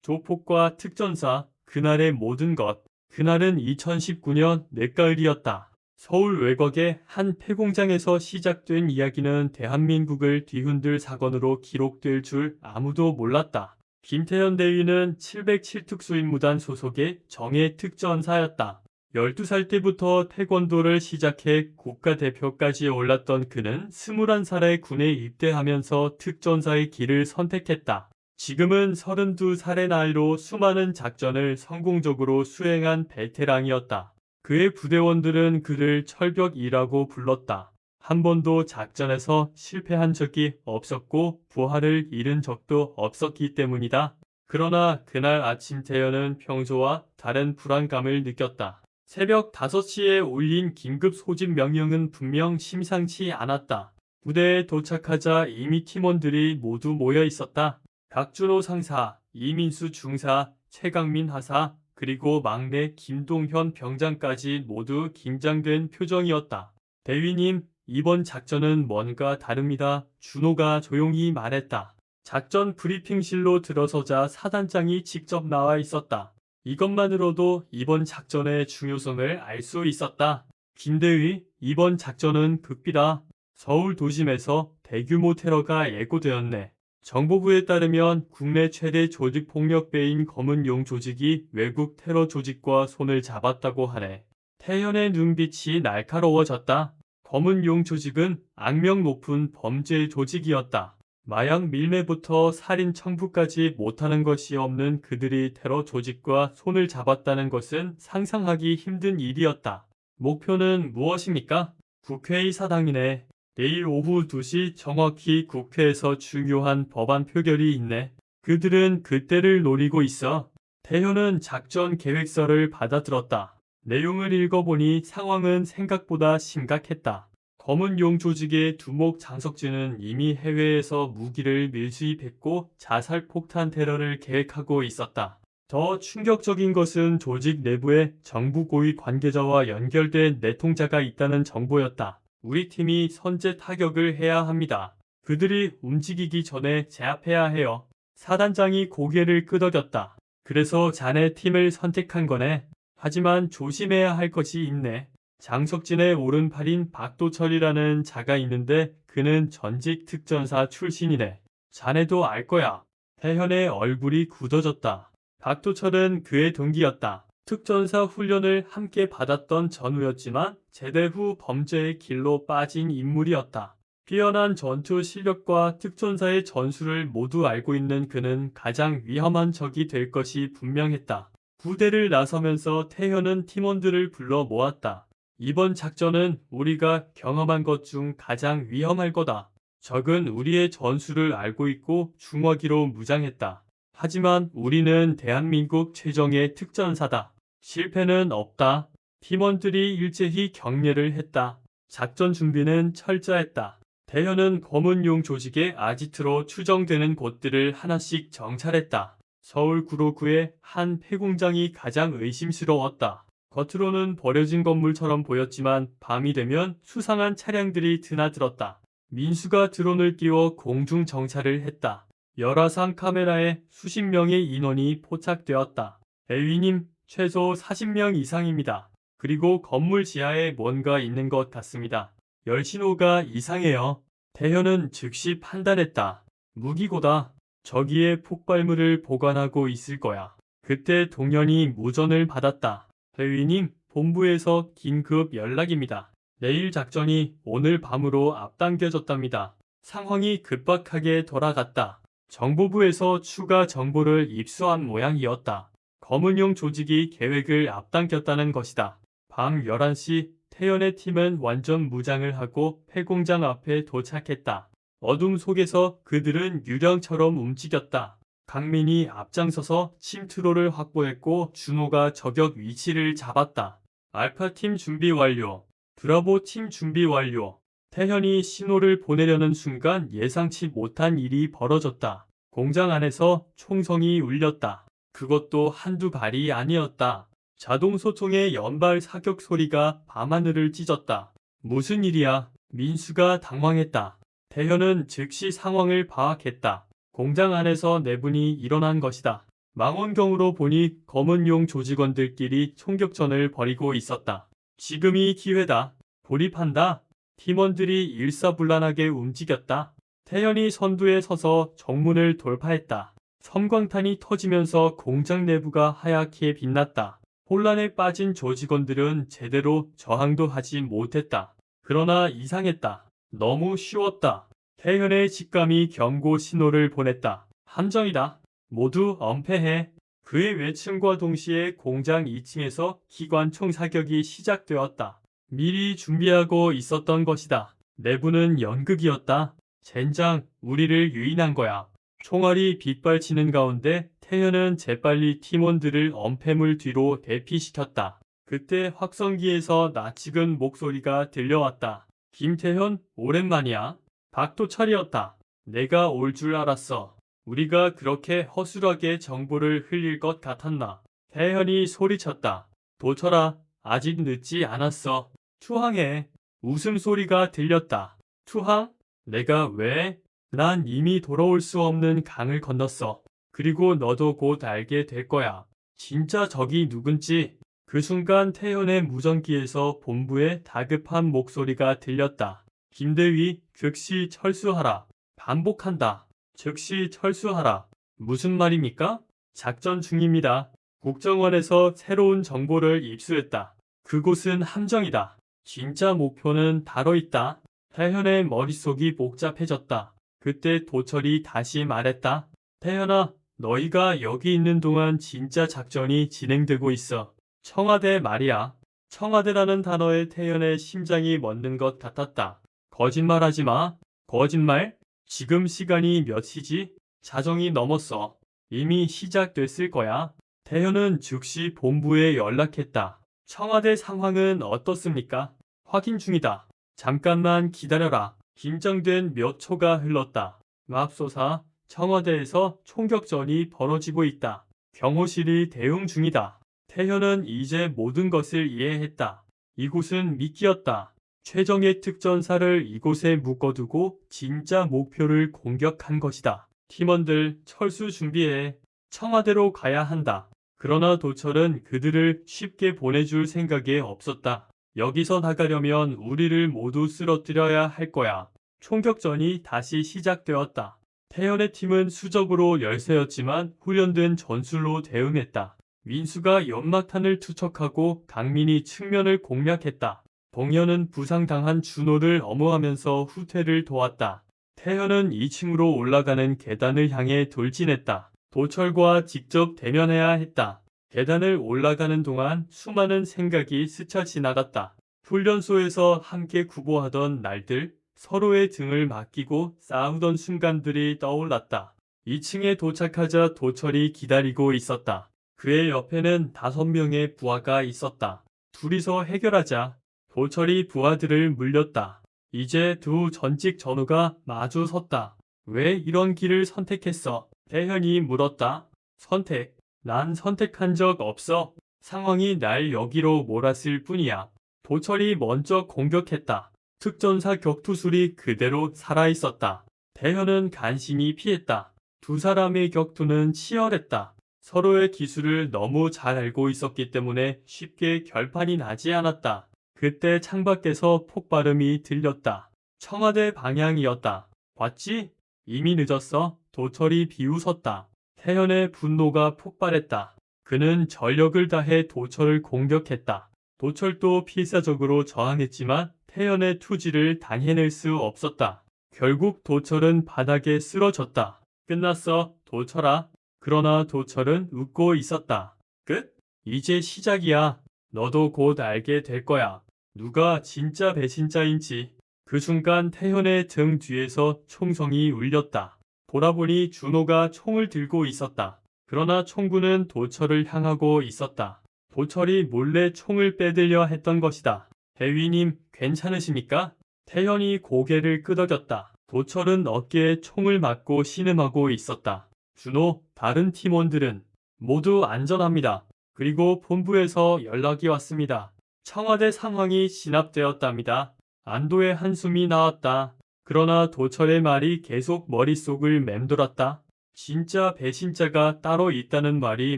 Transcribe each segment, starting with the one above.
조폭과 특전사, 그날의 모든 것. 그날은 2019년 늦가을이었다. 서울 외곽의 한 폐공장에서 시작된 이야기는 대한민국을 뒤흔들 사건으로 기록될 줄 아무도 몰랐다. 김태현 대위는 707특수임무단 소속의 정예 특전사였다. 12살 때부터 태권도를 시작해 국가대표까지 올랐던 그는 21살에 군에 입대하면서 특전사의 길을 선택했다. 지금은 32살의 나이로 수많은 작전을 성공적으로 수행한 베테랑이었다. 그의 부대원들은 그를 철벽이라고 불렀다. 한 번도 작전에서 실패한 적이 없었고 부하를 잃은 적도 없었기 때문이다. 그러나 그날 아침 태연은 평소와 다른 불안감을 느꼈다. 새벽 5시에 울린 긴급 소집 명령은 분명 심상치 않았다. 부대에 도착하자 이미 팀원들이 모두 모여 있었다. 박준호 상사, 이민수 중사, 최강민 하사, 그리고 막내 김동현 병장까지 모두 긴장된 표정이었다. 대위님, 이번 작전은 뭔가 다릅니다. 준호가 조용히 말했다. 작전 브리핑실로 들어서자 사단장이 직접 나와 있었다. 이것만으로도 이번 작전의 중요성을 알 수 있었다. 김대위, 이번 작전은 극비다. 서울 도심에서 대규모 테러가 예고되었네. 정보부에 따르면 국내 최대 조직폭력배인 검은용 조직이 외국 테러 조직과 손을 잡았다고 하네. 태현의 눈빛이 날카로워졌다. 검은용 조직은 악명 높은 범죄 조직이었다. 마약 밀매부터 살인 청부까지 못하는 것이 없는 그들이 테러 조직과 손을 잡았다는 것은 상상하기 힘든 일이었다. 목표는 무엇입니까? 국회의 사당이네. 내일 오후 2시 정확히 국회에서 중요한 법안 표결이 있네. 그들은 그때를 노리고 있어. 태효는 작전 계획서를 받아들었다. 내용을 읽어보니 상황은 생각보다 심각했다. 검은용 조직의 두목 장석진은 이미 해외에서 무기를 밀수입했고 자살폭탄 테러를 계획하고 있었다. 더 충격적인 것은 조직 내부에 정부 고위 관계자와 연결된 내통자가 있다는 정보였다. 우리 팀이 선제 타격을 해야 합니다. 그들이 움직이기 전에 제압해야 해요. 사단장이 고개를 끄덕였다. 그래서 자네 팀을 선택한 거네. 하지만 조심해야 할 것이 있네. 장석진의 오른팔인 박도철이라는 자가 있는데 그는 전직 특전사 출신이네. 자네도 알 거야. 태현의 얼굴이 굳어졌다. 박도철은 그의 동기였다. 특전사 훈련을 함께 받았던 전우였지만 제대 후 범죄의 길로 빠진 인물이었다. 뛰어난 전투 실력과 특전사의 전술을 모두 알고 있는 그는 가장 위험한 적이 될 것이 분명했다. 부대를 나서면서 태현은 팀원들을 불러 모았다. 이번 작전은 우리가 경험한 것 중 가장 위험할 거다. 적은 우리의 전술을 알고 있고 중화기로 무장했다. 하지만 우리는 대한민국 최정예 특전사다. 실패는 없다. 팀원들이 일제히 격려를 했다. 작전 준비는 철저했다. 대현은 검은용 조직의 아지트로 추정되는 곳들을 하나씩 정찰했다. 서울 구로구의 한 폐공장이 가장 의심스러웠다. 겉으로는 버려진 건물처럼 보였지만 밤이 되면 수상한 차량들이 드나들었다. 민수가 드론을 띄워 공중 정찰을 했다. 열화상 카메라에 수십 명의 인원이 포착되었다. 대위님, 최소 40명 이상입니다. 그리고 건물 지하에 뭔가 있는 것 같습니다. 열 신호가 이상해요. 대현은 즉시 판단했다. 무기고다. 저기에 폭발물을 보관하고 있을 거야. 그때 동현이 무전을 받았다. 대위님, 본부에서 긴급 연락입니다. 내일 작전이 오늘 밤으로 앞당겨졌답니다. 상황이 급박하게 돌아갔다. 정보부에서 추가 정보를 입수한 모양이었다. 검은용 조직이 계획을 앞당겼다는 것이다. 밤 11시 태연의 팀은 완전 무장을 하고 폐공장 앞에 도착했다. 어둠 속에서 그들은 유령처럼 움직였다. 강민이 앞장서서 침투로를 확보했고 준호가 저격 위치를 잡았다. 알파팀 준비 완료. 브라보팀 준비 완료. 태현이 신호를 보내려는 순간 예상치 못한 일이 벌어졌다. 공장 안에서 총성이 울렸다. 그것도 한두 발이 아니었다. 자동 소총의 연발 사격 소리가 밤하늘을 찢었다. 무슨 일이야? 민수가 당황했다. 태현은 즉시 상황을 파악했다. 공장 안에서 내분이 일어난 것이다. 망원경으로 보니 검은 용 조직원들끼리 총격전을 벌이고 있었다. 지금이 기회다. 돌입한다. 팀원들이 일사불란하게 움직였다. 태현이 선두에 서서 정문을 돌파했다. 섬광탄이 터지면서 공장 내부가 하얗게 빛났다. 혼란에 빠진 조직원들은 제대로 저항도 하지 못했다. 그러나 이상했다. 너무 쉬웠다. 태현의 직감이 경고 신호를 보냈다. 함정이다. 모두 엄폐해. 그의 외침과 동시에 공장 2층에서 기관총 사격이 시작되었다. 미리 준비하고 있었던 것이다. 내부는 연극이었다. 젠장, 우리를 유인한 거야. 총알이 빗발치는 가운데 태현은 재빨리 팀원들을 엄폐물 뒤로 대피시켰다. 그때 확성기에서 낯익은 목소리가 들려왔다. 김태현, 오랜만이야. 박도철이었다. 내가 올 줄 알았어. 우리가 그렇게 허술하게 정보를 흘릴 것 같았나. 태현이 소리쳤다. 도철아, 아직 늦지 않았어. 투항해. 웃음소리가 들렸다. 투항? 내가 왜? 난 이미 돌아올 수 없는 강을 건넜어. 그리고 너도 곧 알게 될 거야. 진짜 적이 누군지. 그 순간 태현의 무전기에서 본부의 다급한 목소리가 들렸다. 김대위, 즉시 철수하라. 반복한다. 즉시 철수하라. 무슨 말입니까? 작전 중입니다. 국정원에서 새로운 정보를 입수했다. 그곳은 함정이다. 진짜 목표는 다뤄 있다. 태현의 머릿속이 복잡해졌다. 그때 도철이 다시 말했다. 태현아, 너희가 여기 있는 동안 진짜 작전이 진행되고 있어. 청와대 말이야. 청와대라는 단어에 태현의 심장이 멎는 것 같았다. 거짓말하지 마. 거짓말? 지금 시간이 몇 시지? 자정이 넘었어. 이미 시작됐을 거야. 태현은 즉시 본부에 연락했다. 청와대 상황은 어떻습니까? 확인 중이다. 잠깐만 기다려라. 긴장된 몇 초가 흘렀다. 맙소사, 청와대에서 총격전이 벌어지고 있다. 경호실이 대응 중이다. 태현은 이제 모든 것을 이해했다. 이곳은 미끼였다. 최정예 특전사를 이곳에 묶어두고 진짜 목표를 공격한 것이다. 팀원들 철수 준비해. 청와대로 가야 한다. 그러나 도철은 그들을 쉽게 보내줄 생각이 없었다. 여기서 나가려면 우리를 모두 쓰러뜨려야 할 거야. 총격전이 다시 시작되었다. 태연의 팀은 수적으로 열세였지만 훈련된 전술로 대응했다. 민수가 연막탄을 투척하고 강민이 측면을 공략했다. 동현은 부상당한 준호를 엄호하면서 후퇴를 도왔다. 태현은 2층으로 올라가는 계단을 향해 돌진했다. 도철과 직접 대면해야 했다. 계단을 올라가는 동안 수많은 생각이 스쳐 지나갔다. 훈련소에서 함께 구보하던 날들, 서로의 등을 맡기고 싸우던 순간들이 떠올랐다. 2층에 도착하자 도철이 기다리고 있었다. 그의 옆에는 5명의 부하가 있었다. 둘이서 해결하자. 도철이 부하들을 물렸다. 이제 두 전직 전우가 마주 섰다. 왜 이런 길을 선택했어? 태현이 물었다. 선택? 난 선택한 적 없어. 상황이 날 여기로 몰았을 뿐이야. 도철이 먼저 공격했다. 특전사 격투술이 그대로 살아있었다. 태현은 간신히 피했다. 두 사람의 격투는 치열했다. 서로의 기술을 너무 잘 알고 있었기 때문에 쉽게 결판이 나지 않았다. 그때 창밖에서 폭발음이 들렸다. 청와대 방향이었다. 봤지? 이미 늦었어. 도철이 비웃었다. 태현의 분노가 폭발했다. 그는 전력을 다해 도철을 공격했다. 도철도 필사적으로 저항했지만 태현의 투지를 단해낼 수 없었다. 결국 도철은 바닥에 쓰러졌다. 끝났어, 도철아. 그러나 도철은 웃고 있었다. 끝? 이제 시작이야. 너도 곧 알게 될 거야. 누가 진짜 배신자인지. 그 순간 태현의 등 뒤에서 총성이 울렸다. 돌아보니 준호가 총을 들고 있었다. 그러나 총구는 도철을 향하고 있었다. 도철이 몰래 총을 빼들려 했던 것이다. 대위님, 괜찮으십니까? 태현이 고개를 끄덕였다. 도철은 어깨에 총을 맞고 신음하고 있었다. 준호, 다른 팀원들은 모두 안전합니다. 그리고 본부에서 연락이 왔습니다. 청와대 상황이 진압되었답니다. 안도의 한숨이 나왔다. 그러나 도철의 말이 계속 머릿속을 맴돌았다. 진짜 배신자가 따로 있다는 말이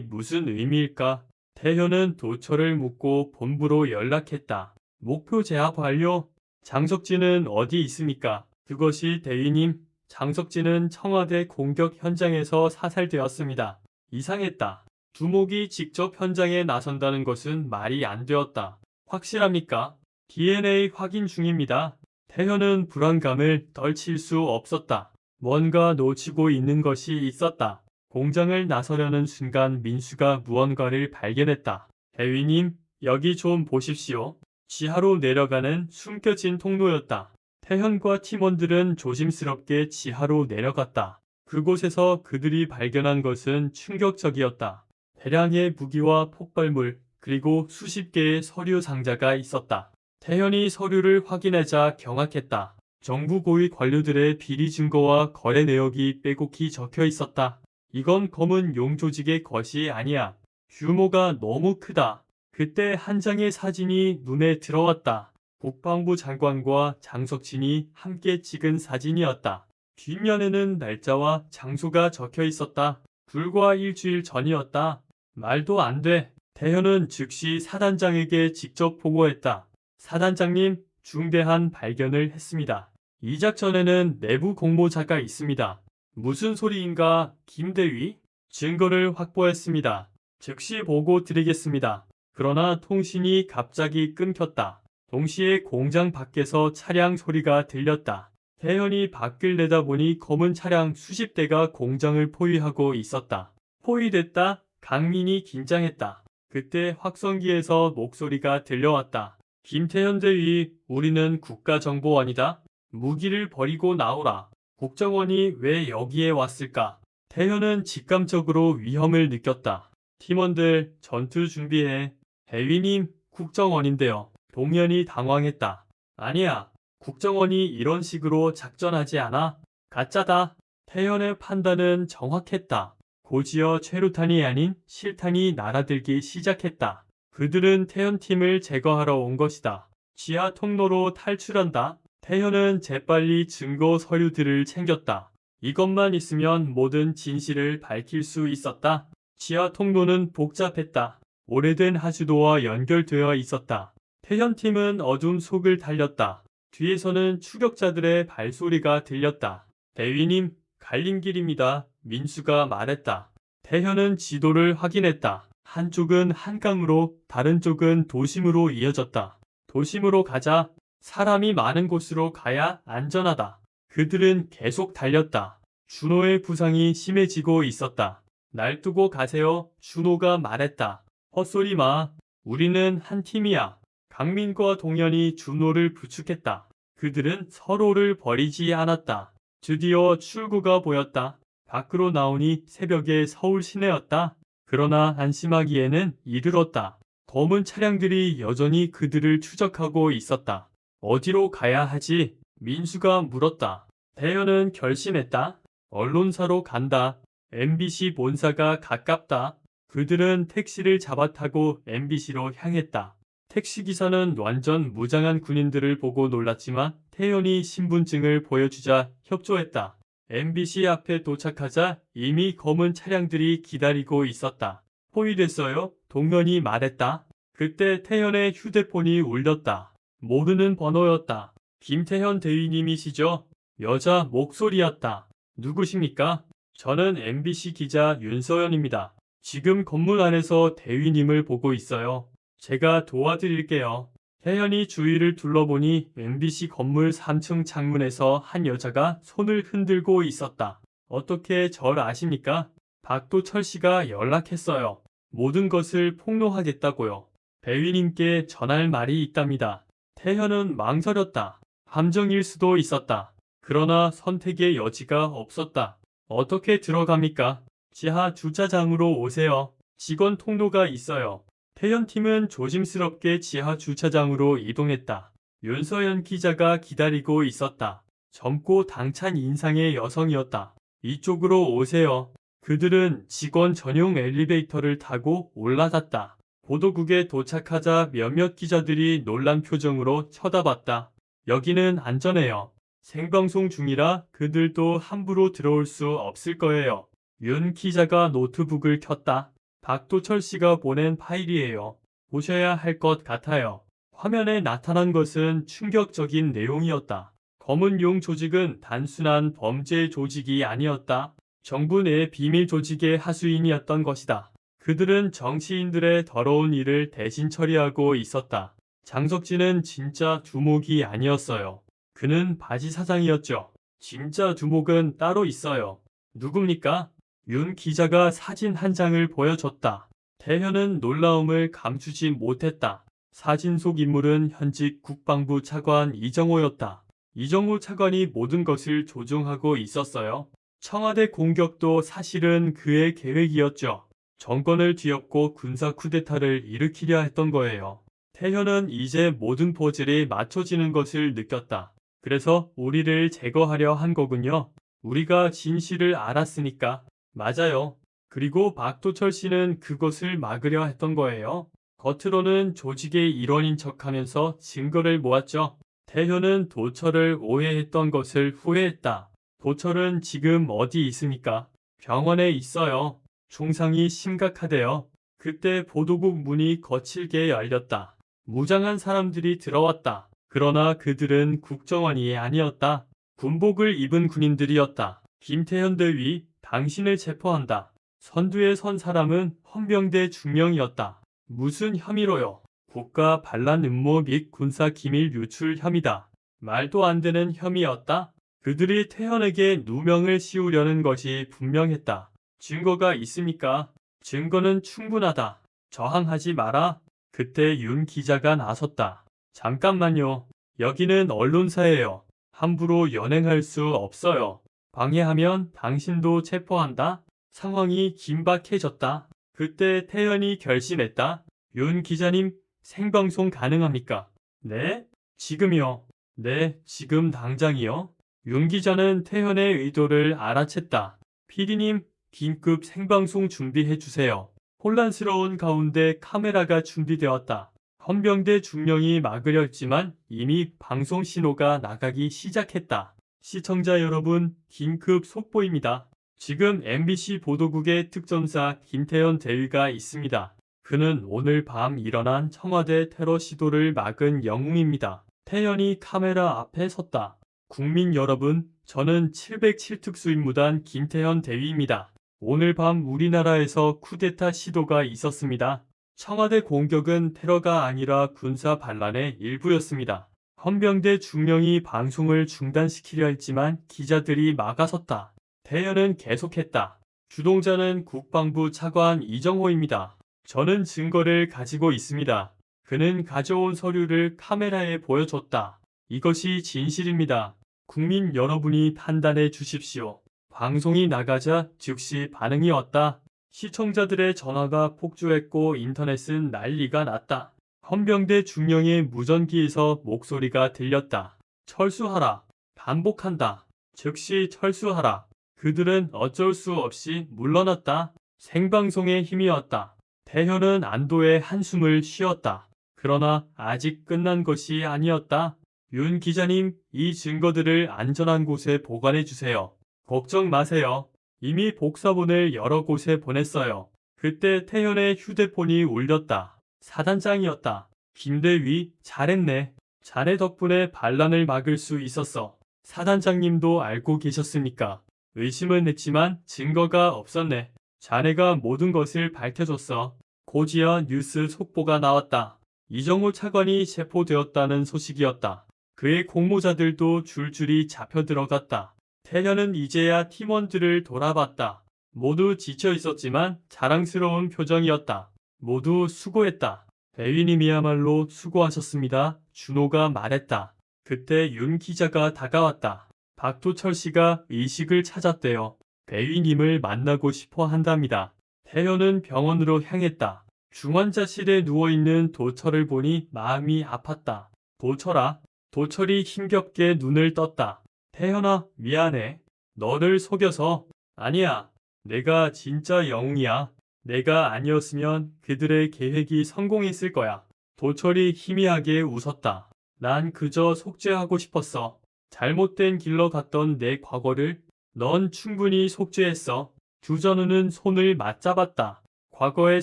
무슨 의미일까? 태현은 도처를 묻고 본부로 연락했다. 목표 제압 완료. 장석진은 어디 있습니까? 그것이 대위님. 장석진은 청와대 공격 현장에서 사살되었습니다. 이상했다. 두목이 직접 현장에 나선다는 것은 말이 안 되었다. 확실합니까? DNA 확인 중입니다. 태현은 불안감을 떨칠 수 없었다. 뭔가 놓치고 있는 것이 있었다. 공장을 나서려는 순간 민수가 무언가를 발견했다. 대위님, 여기 좀 보십시오. 지하로 내려가는 숨겨진 통로였다. 태현과 팀원들은 조심스럽게 지하로 내려갔다. 그곳에서 그들이 발견한 것은 충격적이었다. 대량의 무기와 폭발물, 그리고 수십 개의 서류 상자가 있었다. 태현이 서류를 확인하자 경악했다. 정부 고위 관료들의 비리 증거와 거래 내역이 빼곡히 적혀 있었다. 이건 검은 용 조직의 것이 아니야. 규모가 너무 크다. 그때 한 장의 사진이 눈에 들어왔다. 국방부 장관과 장석진이 함께 찍은 사진이었다. 뒷면에는 날짜와 장소가 적혀 있었다. 불과 일주일 전이었다. 말도 안 돼. 태현은 즉시 사단장에게 직접 보고했다. 사단장님, 중대한 발견을 했습니다. 이 작전에는 내부 공모자가 있습니다. 무슨 소리인가, 김대위? 증거를 확보했습니다. 즉시 보고 드리겠습니다. 그러나 통신이 갑자기 끊겼다. 동시에 공장 밖에서 차량 소리가 들렸다. 태현이 밖을 내다보니 검은 차량 수십 대가 공장을 포위하고 있었다. 포위됐다. 강민이 긴장했다. 그때 확성기에서 목소리가 들려왔다. 김태현 대위, 우리는 국가정보원이다. 무기를 버리고 나오라. 국정원이 왜 여기에 왔을까? 태현은 직감적으로 위험을 느꼈다. 팀원들, 전투 준비해. 대위님, 국정원인데요. 동현이 당황했다. 아니야. 국정원이 이런 식으로 작전하지 않아. 가짜다. 태현의 판단은 정확했다. 곧이어 최루탄이 아닌 실탄이 날아들기 시작했다. 그들은 태현팀을 제거하러 온 것이다. 지하 통로로 탈출한다. 태현은 재빨리 증거 서류들을 챙겼다. 이것만 있으면 모든 진실을 밝힐 수 있었다. 지하 통로는 복잡했다. 오래된 하수도와 연결되어 있었다. 태현팀은 어둠 속을 달렸다. 뒤에서는 추격자들의 발소리가 들렸다. 대위님, 갈림길입니다. 민수가 말했다. 태현은 지도를 확인했다. 한쪽은 한강으로, 다른 쪽은 도심으로 이어졌다. 도심으로 가자. 사람이 많은 곳으로 가야 안전하다. 그들은 계속 달렸다. 준호의 부상이 심해지고 있었다. 날 두고 가세요. 준호가 말했다. 헛소리 마. 우리는 한 팀이야. 강민과 동현이 준호를 부축했다. 그들은 서로를 버리지 않았다. 드디어 출구가 보였다. 밖으로 나오니 새벽의 서울 시내였다. 그러나 안심하기에는 이르렀다. 검은 차량들이 여전히 그들을 추적하고 있었다. 어디로 가야 하지? 민수가 물었다. 태현은 결심했다. 언론사로 간다. MBC 본사가 가깝다. 그들은 택시를 잡아타고 MBC로 향했다. 택시기사는 완전 무장한 군인들을 보고 놀랐지만 태현이 신분증을 보여주자 협조했다. MBC 앞에 도착하자 이미 검은 차량들이 기다리고 있었다. 포위됐어요? 동현이 말했다. 그때 태현의 휴대폰이 울렸다. 모르는 번호였다. 김태현 대위님이시죠? 여자 목소리였다. 누구십니까? 저는 MBC 기자 윤서연입니다. 지금 건물 안에서 대위님을 보고 있어요. 제가 도와드릴게요. 태현이 주위를 둘러보니 MBC 건물 3층 창문에서 한 여자가 손을 흔들고 있었다. 어떻게 절 아십니까? 박도철 씨가 연락했어요. 모든 것을 폭로하겠다고요. 대위님께 전할 말이 있답니다. 태현은 망설였다. 함정일 수도 있었다. 그러나 선택의 여지가 없었다. 어떻게 들어갑니까? 지하 주차장으로 오세요. 직원 통로가 있어요. 태현팀은 조심스럽게 지하 주차장으로 이동했다. 윤서연 기자가 기다리고 있었다. 젊고 당찬 인상의 여성이었다. 이쪽으로 오세요. 그들은 직원 전용 엘리베이터를 타고 올라갔다. 보도국에 도착하자 몇몇 기자들이 놀란 표정으로 쳐다봤다. 여기는 안전해요. 생방송 중이라 그들도 함부로 들어올 수 없을 거예요. 윤 기자가 노트북을 켰다. 박도철 씨가 보낸 파일이에요. 보셔야 할 것 같아요. 화면에 나타난 것은 충격적인 내용이었다. 검은 용 조직은 단순한 범죄 조직이 아니었다. 정부 내 비밀 조직의 하수인이었던 것이다. 그들은 정치인들의 더러운 일을 대신 처리하고 있었다. 장석진은 진짜 두목이 아니었어요. 그는 바지 사장이었죠. 진짜 두목은 따로 있어요. 누굽니까? 윤 기자가 사진 한 장을 보여줬다. 태현은 놀라움을 감추지 못했다. 사진 속 인물은 현직 국방부 차관 이정호였다. 이정호 차관이 모든 것을 조종하고 있었어요. 청와대 공격도 사실은 그의 계획이었죠. 정권을 뒤엎고 군사 쿠데타를 일으키려 했던 거예요. 태현은 이제 모든 퍼즐이 맞춰지는 것을 느꼈다. 그래서 우리를 제거하려 한 거군요. 우리가 진실을 알았으니까. 맞아요. 그리고 박도철 씨는 그것을 막으려 했던 거예요. 겉으로는 조직의 일원인 척하면서 증거를 모았죠. 태현은 도철을 오해했던 것을 후회했다. 도철은 지금 어디 있습니까? 병원에 있어요. 중상이 심각하대요. 그때 보도국 문이 거칠게 열렸다. 무장한 사람들이 들어왔다. 그러나 그들은 국정원이 아니었다. 군복을 입은 군인들이었다. 김태현 대위, 당신을 체포한다. 선두에 선 사람은 헌병대 중령이었다. 무슨 혐의로요? 국가 반란 음모 및 군사 기밀 유출 혐의다. 말도 안 되는 혐의였다. 그들이 태현에게 누명을 씌우려는 것이 분명했다. 증거가 있습니까? 증거는 충분하다. 저항하지 마라. 그때 윤 기자가 나섰다. 잠깐만요. 여기는 언론사예요. 함부로 연행할 수 없어요. 방해하면 당신도 체포한다. 상황이 긴박해졌다. 그때 태연이 결심했다. 윤 기자님, 생방송 가능합니까? 네? 지금이요. 네, 지금 당장이요. 윤 기자는 태연의 의도를 알아챘다. PD님, 긴급 생방송 준비해 주세요. 혼란스러운 가운데 카메라가 준비되었다. 헌병대 중령이 막으려 했지만 이미 방송 신호가 나가기 시작했다. 시청자 여러분, 긴급 속보입니다. 지금 MBC 보도국의 특전사 김태현 대위가 있습니다. 그는 오늘 밤 일어난 청와대 테러 시도를 막은 영웅입니다. 태현이 카메라 앞에 섰다. 국민 여러분, 저는 707 특수임무단 김태현 대위입니다. 오늘 밤 우리나라에서 쿠데타 시도가 있었습니다. 청와대 공격은 테러가 아니라 군사 반란의 일부였습니다. 헌병대 중령이 방송을 중단시키려 했지만 기자들이 막아섰다. 태현은 계속했다. 주동자는 국방부 차관 이정호입니다. 저는 증거를 가지고 있습니다. 그는 가져온 서류를 카메라에 보여줬다. 이것이 진실입니다. 국민 여러분이 판단해 주십시오. 방송이 나가자 즉시 반응이 왔다. 시청자들의 전화가 폭주했고 인터넷은 난리가 났다. 헌병대 중령의 무전기에서 목소리가 들렸다. 철수하라. 반복한다. 즉시 철수하라. 그들은 어쩔 수 없이 물러났다. 생방송의 힘이었다. 태현은 안도의 한숨을 쉬었다. 그러나 아직 끝난 것이 아니었다. 윤 기자님, 이 증거들을 안전한 곳에 보관해 주세요. 걱정 마세요. 이미 복사본을 여러 곳에 보냈어요. 그때 태현의 휴대폰이 울렸다. 사단장이었다. 김대위, 잘했네. 자네 덕분에 반란을 막을 수 있었어. 사단장님도 알고 계셨습니까? 의심은 했지만 증거가 없었네. 자네가 모든 것을 밝혀줬어. 고지어 뉴스 속보가 나왔다. 이정호 차관이 체포되었다는 소식이었다. 그의 공모자들도 줄줄이 잡혀 들어갔다. 태현은 이제야 팀원들을 돌아봤다. 모두 지쳐 있었지만 자랑스러운 표정이었다. 모두 수고했다. 대위님이야말로 수고하셨습니다. 준호가 말했다. 그때 윤 기자가 다가왔다. 박도철 씨가 의식을 찾았대요. 배위님을 만나고 싶어 한답니다. 태현은 병원으로 향했다. 중환자실에 누워있는 도철을 보니 마음이 아팠다. 도철아. 도철이 힘겹게 눈을 떴다. 태현아, 미안해. 너를 속여서. 아니야. 내가 진짜 영웅이야. 내가 아니었으면 그들의 계획이 성공했을 거야. 도철이 희미하게 웃었다. 난 그저 속죄하고 싶었어. 잘못된 길로 갔던 내 과거를. 넌 충분히 속죄했어. 주전우는 손을 맞잡았다. 과거의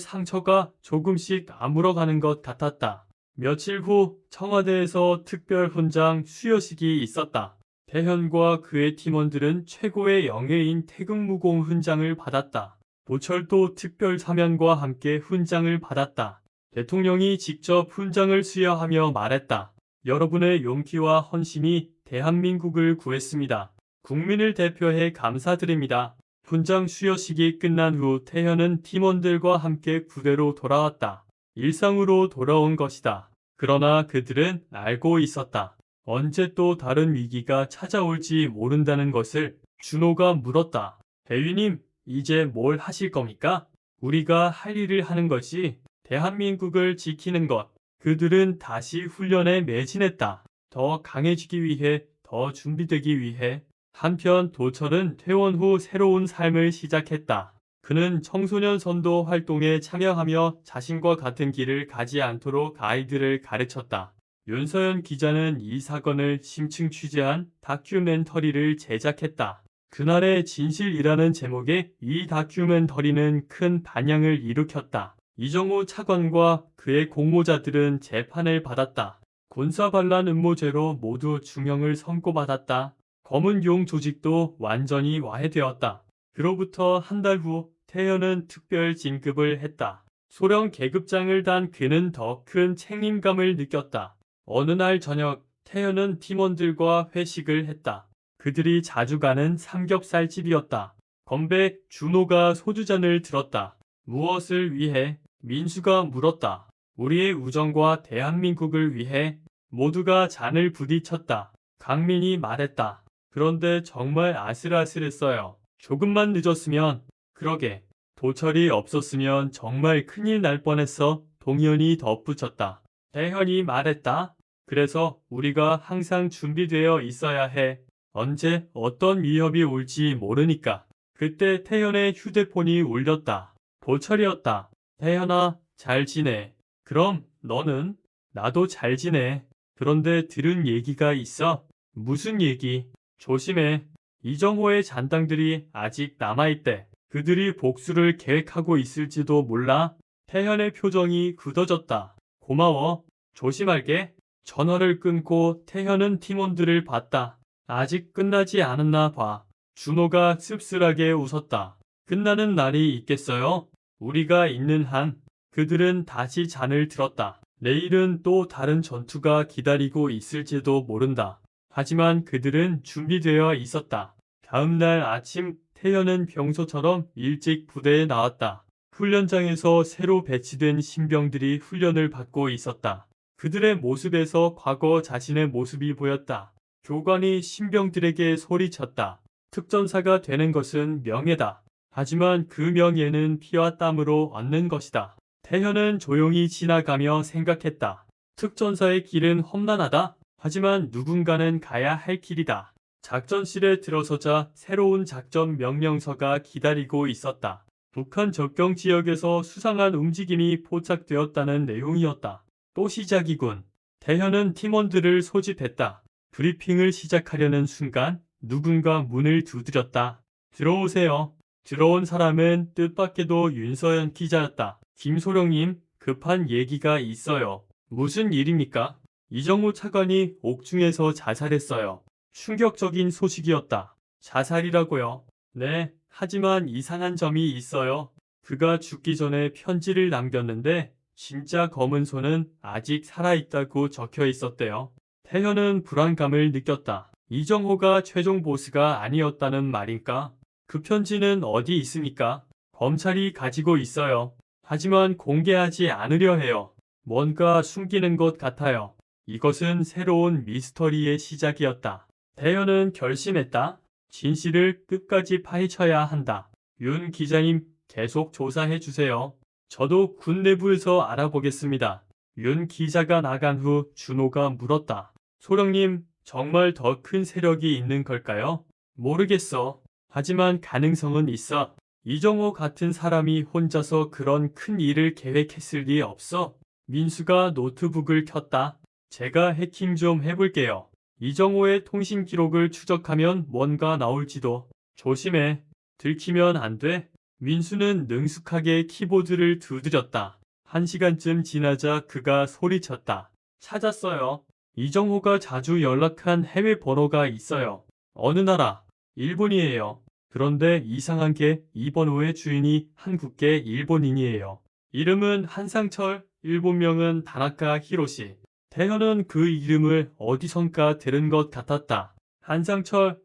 상처가 조금씩 아물어가는 것 같았다. 며칠 후 청와대에서 특별 훈장 수여식이 있었다. 태현과 그의 팀원들은 최고의 영예인 태극무공 훈장을 받았다. 보철도 특별 사면과 함께 훈장을 받았다. 대통령이 직접 훈장을 수여하며 말했다. 여러분의 용기와 헌신이 대한민국을 구했습니다. 국민을 대표해 감사드립니다. 훈장 수여식이 끝난 후 태현은 팀원들과 함께 부대로 돌아왔다. 일상으로 돌아온 것이다. 그러나 그들은 알고 있었다. 언제 또 다른 위기가 찾아올지 모른다는 것을. 준호가 물었다. 대위님, 이제 뭘 하실 겁니까? 우리가 할 일을 하는 것이 대한민국을 지키는 것. 그들은 다시 훈련에 매진했다. 더 강해지기 위해, 더 준비되기 위해. 한편 도철은 퇴원 후 새로운 삶을 시작했다. 그는 청소년 선도 활동에 참여하며 자신과 같은 길을 가지 않도록 아이들을 가르쳤다. 윤서연 기자는 이 사건을 심층 취재한 다큐멘터리를 제작했다. 그날의 진실이라는 제목의 이 다큐멘터리는 큰 반향을 일으켰다. 이정호 차관과 그의 공모자들은 재판을 받았다. 군사반란 음모죄로 모두 중형을 선고받았다. 검은 용 조직도 완전히 와해되었다. 그로부터 한 달 후 태현은 특별 진급을 했다. 소령 계급장을 단 그는 더 큰 책임감을 느꼈다. 어느 날 저녁 태현은 팀원들과 회식을 했다. 그들이 자주 가는 삼겹살집이었다. 건배 준호가 소주잔을 들었다. 무엇을 위해? 민수가 물었다. 우리의 우정과 대한민국을 위해. 모두가 잔을 부딪혔다. 강민이 말했다. 그런데 정말 아슬아슬했어요. 조금만 늦었으면. 그러게. 도철이 없었으면 정말 큰일 날 뻔했어. 동현이 덧붙였다. 태현이 말했다. 그래서 우리가 항상 준비되어 있어야 해. 언제 어떤 위협이 올지 모르니까. 그때 태현의 휴대폰이 울렸다. 도철이었다. 태현아, 잘 지내. 그럼 너는? 나도 잘 지내. 그런데 들은 얘기가 있어. 무슨 얘기? 조심해. 이정호의 잔당들이 아직 남아있대. 그들이 복수를 계획하고 있을지도 몰라. 태현의 표정이 굳어졌다. 고마워. 조심할게. 전화를 끊고 태현은 팀원들을 봤다. 아직 끝나지 않았나 봐. 준호가 씁쓸하게 웃었다. 끝나는 날이 있겠어요? 우리가 있는 한. 그들은 다시 잔을 들었다. 내일은 또 다른 전투가 기다리고 있을지도 모른다. 하지만 그들은 준비되어 있었다. 다음 날 아침 태현은 평소처럼 일찍 부대에 나왔다. 훈련장에서 새로 배치된 신병들이 훈련을 받고 있었다. 그들의 모습에서 과거 자신의 모습이 보였다. 교관이 신병들에게 소리쳤다. 특전사가 되는 것은 명예다. 하지만 그 명예는 피와 땀으로 얻는 것이다. 태현은 조용히 지나가며 생각했다. 특전사의 길은 험난하다. 하지만 누군가는 가야 할 길이다. 작전실에 들어서자 새로운 작전 명령서가 기다리고 있었다. 북한 접경 지역에서 수상한 움직임이 포착되었다는 내용이었다. 또 시작이군. 태현은 팀원들을 소집했다. 브리핑을 시작하려는 순간 누군가 문을 두드렸다. 들어오세요. 들어온 사람은 뜻밖에도 윤서연 기자였다. 김소령님, 급한 얘기가 있어요. 무슨 일입니까? 이정호 차관이 옥중에서 자살했어요. 충격적인 소식이었다. 자살이라고요? 네, 하지만 이상한 점이 있어요. 그가 죽기 전에 편지를 남겼는데 진짜 검은 손은 아직 살아있다고 적혀 있었대요. 태현은 불안감을 느꼈다. 이정호가 최종 보스가 아니었다는 말일까? 그 편지는 어디 있습니까? 검찰이 가지고 있어요. 하지만 공개하지 않으려 해요. 뭔가 숨기는 것 같아요. 이것은 새로운 미스터리의 시작이었다. 태현은 결심했다. 진실을 끝까지 파헤쳐야 한다. 윤 기자님, 계속 조사해 주세요. 저도 군 내부에서 알아보겠습니다. 윤 기자가 나간 후 준호가 물었다. 소령님, 정말 더 큰 세력이 있는 걸까요? 모르겠어. 하지만 가능성은 있어. 이정호 같은 사람이 혼자서 그런 큰 일을 계획했을 리 없어. 민수가 노트북을 켰다. 제가 해킹 좀 해볼게요. 이정호의 통신 기록을 추적하면 뭔가 나올지도. 조심해. 들키면 안 돼. 민수는 능숙하게 키보드를 두드렸다. 1시간쯤 지나자 그가 소리쳤다. 찾았어요. 이정호가 자주 연락한 해외 번호가 있어요. 어느 나라? 일본이에요. 그런데 이상한 게 이 번호의 주인이 한국계 일본인이에요. 이름은 한상철, 일본명은 다나카 히로시. 태현은 그 이름을 어디선가 들은 것 같았다. 한상철,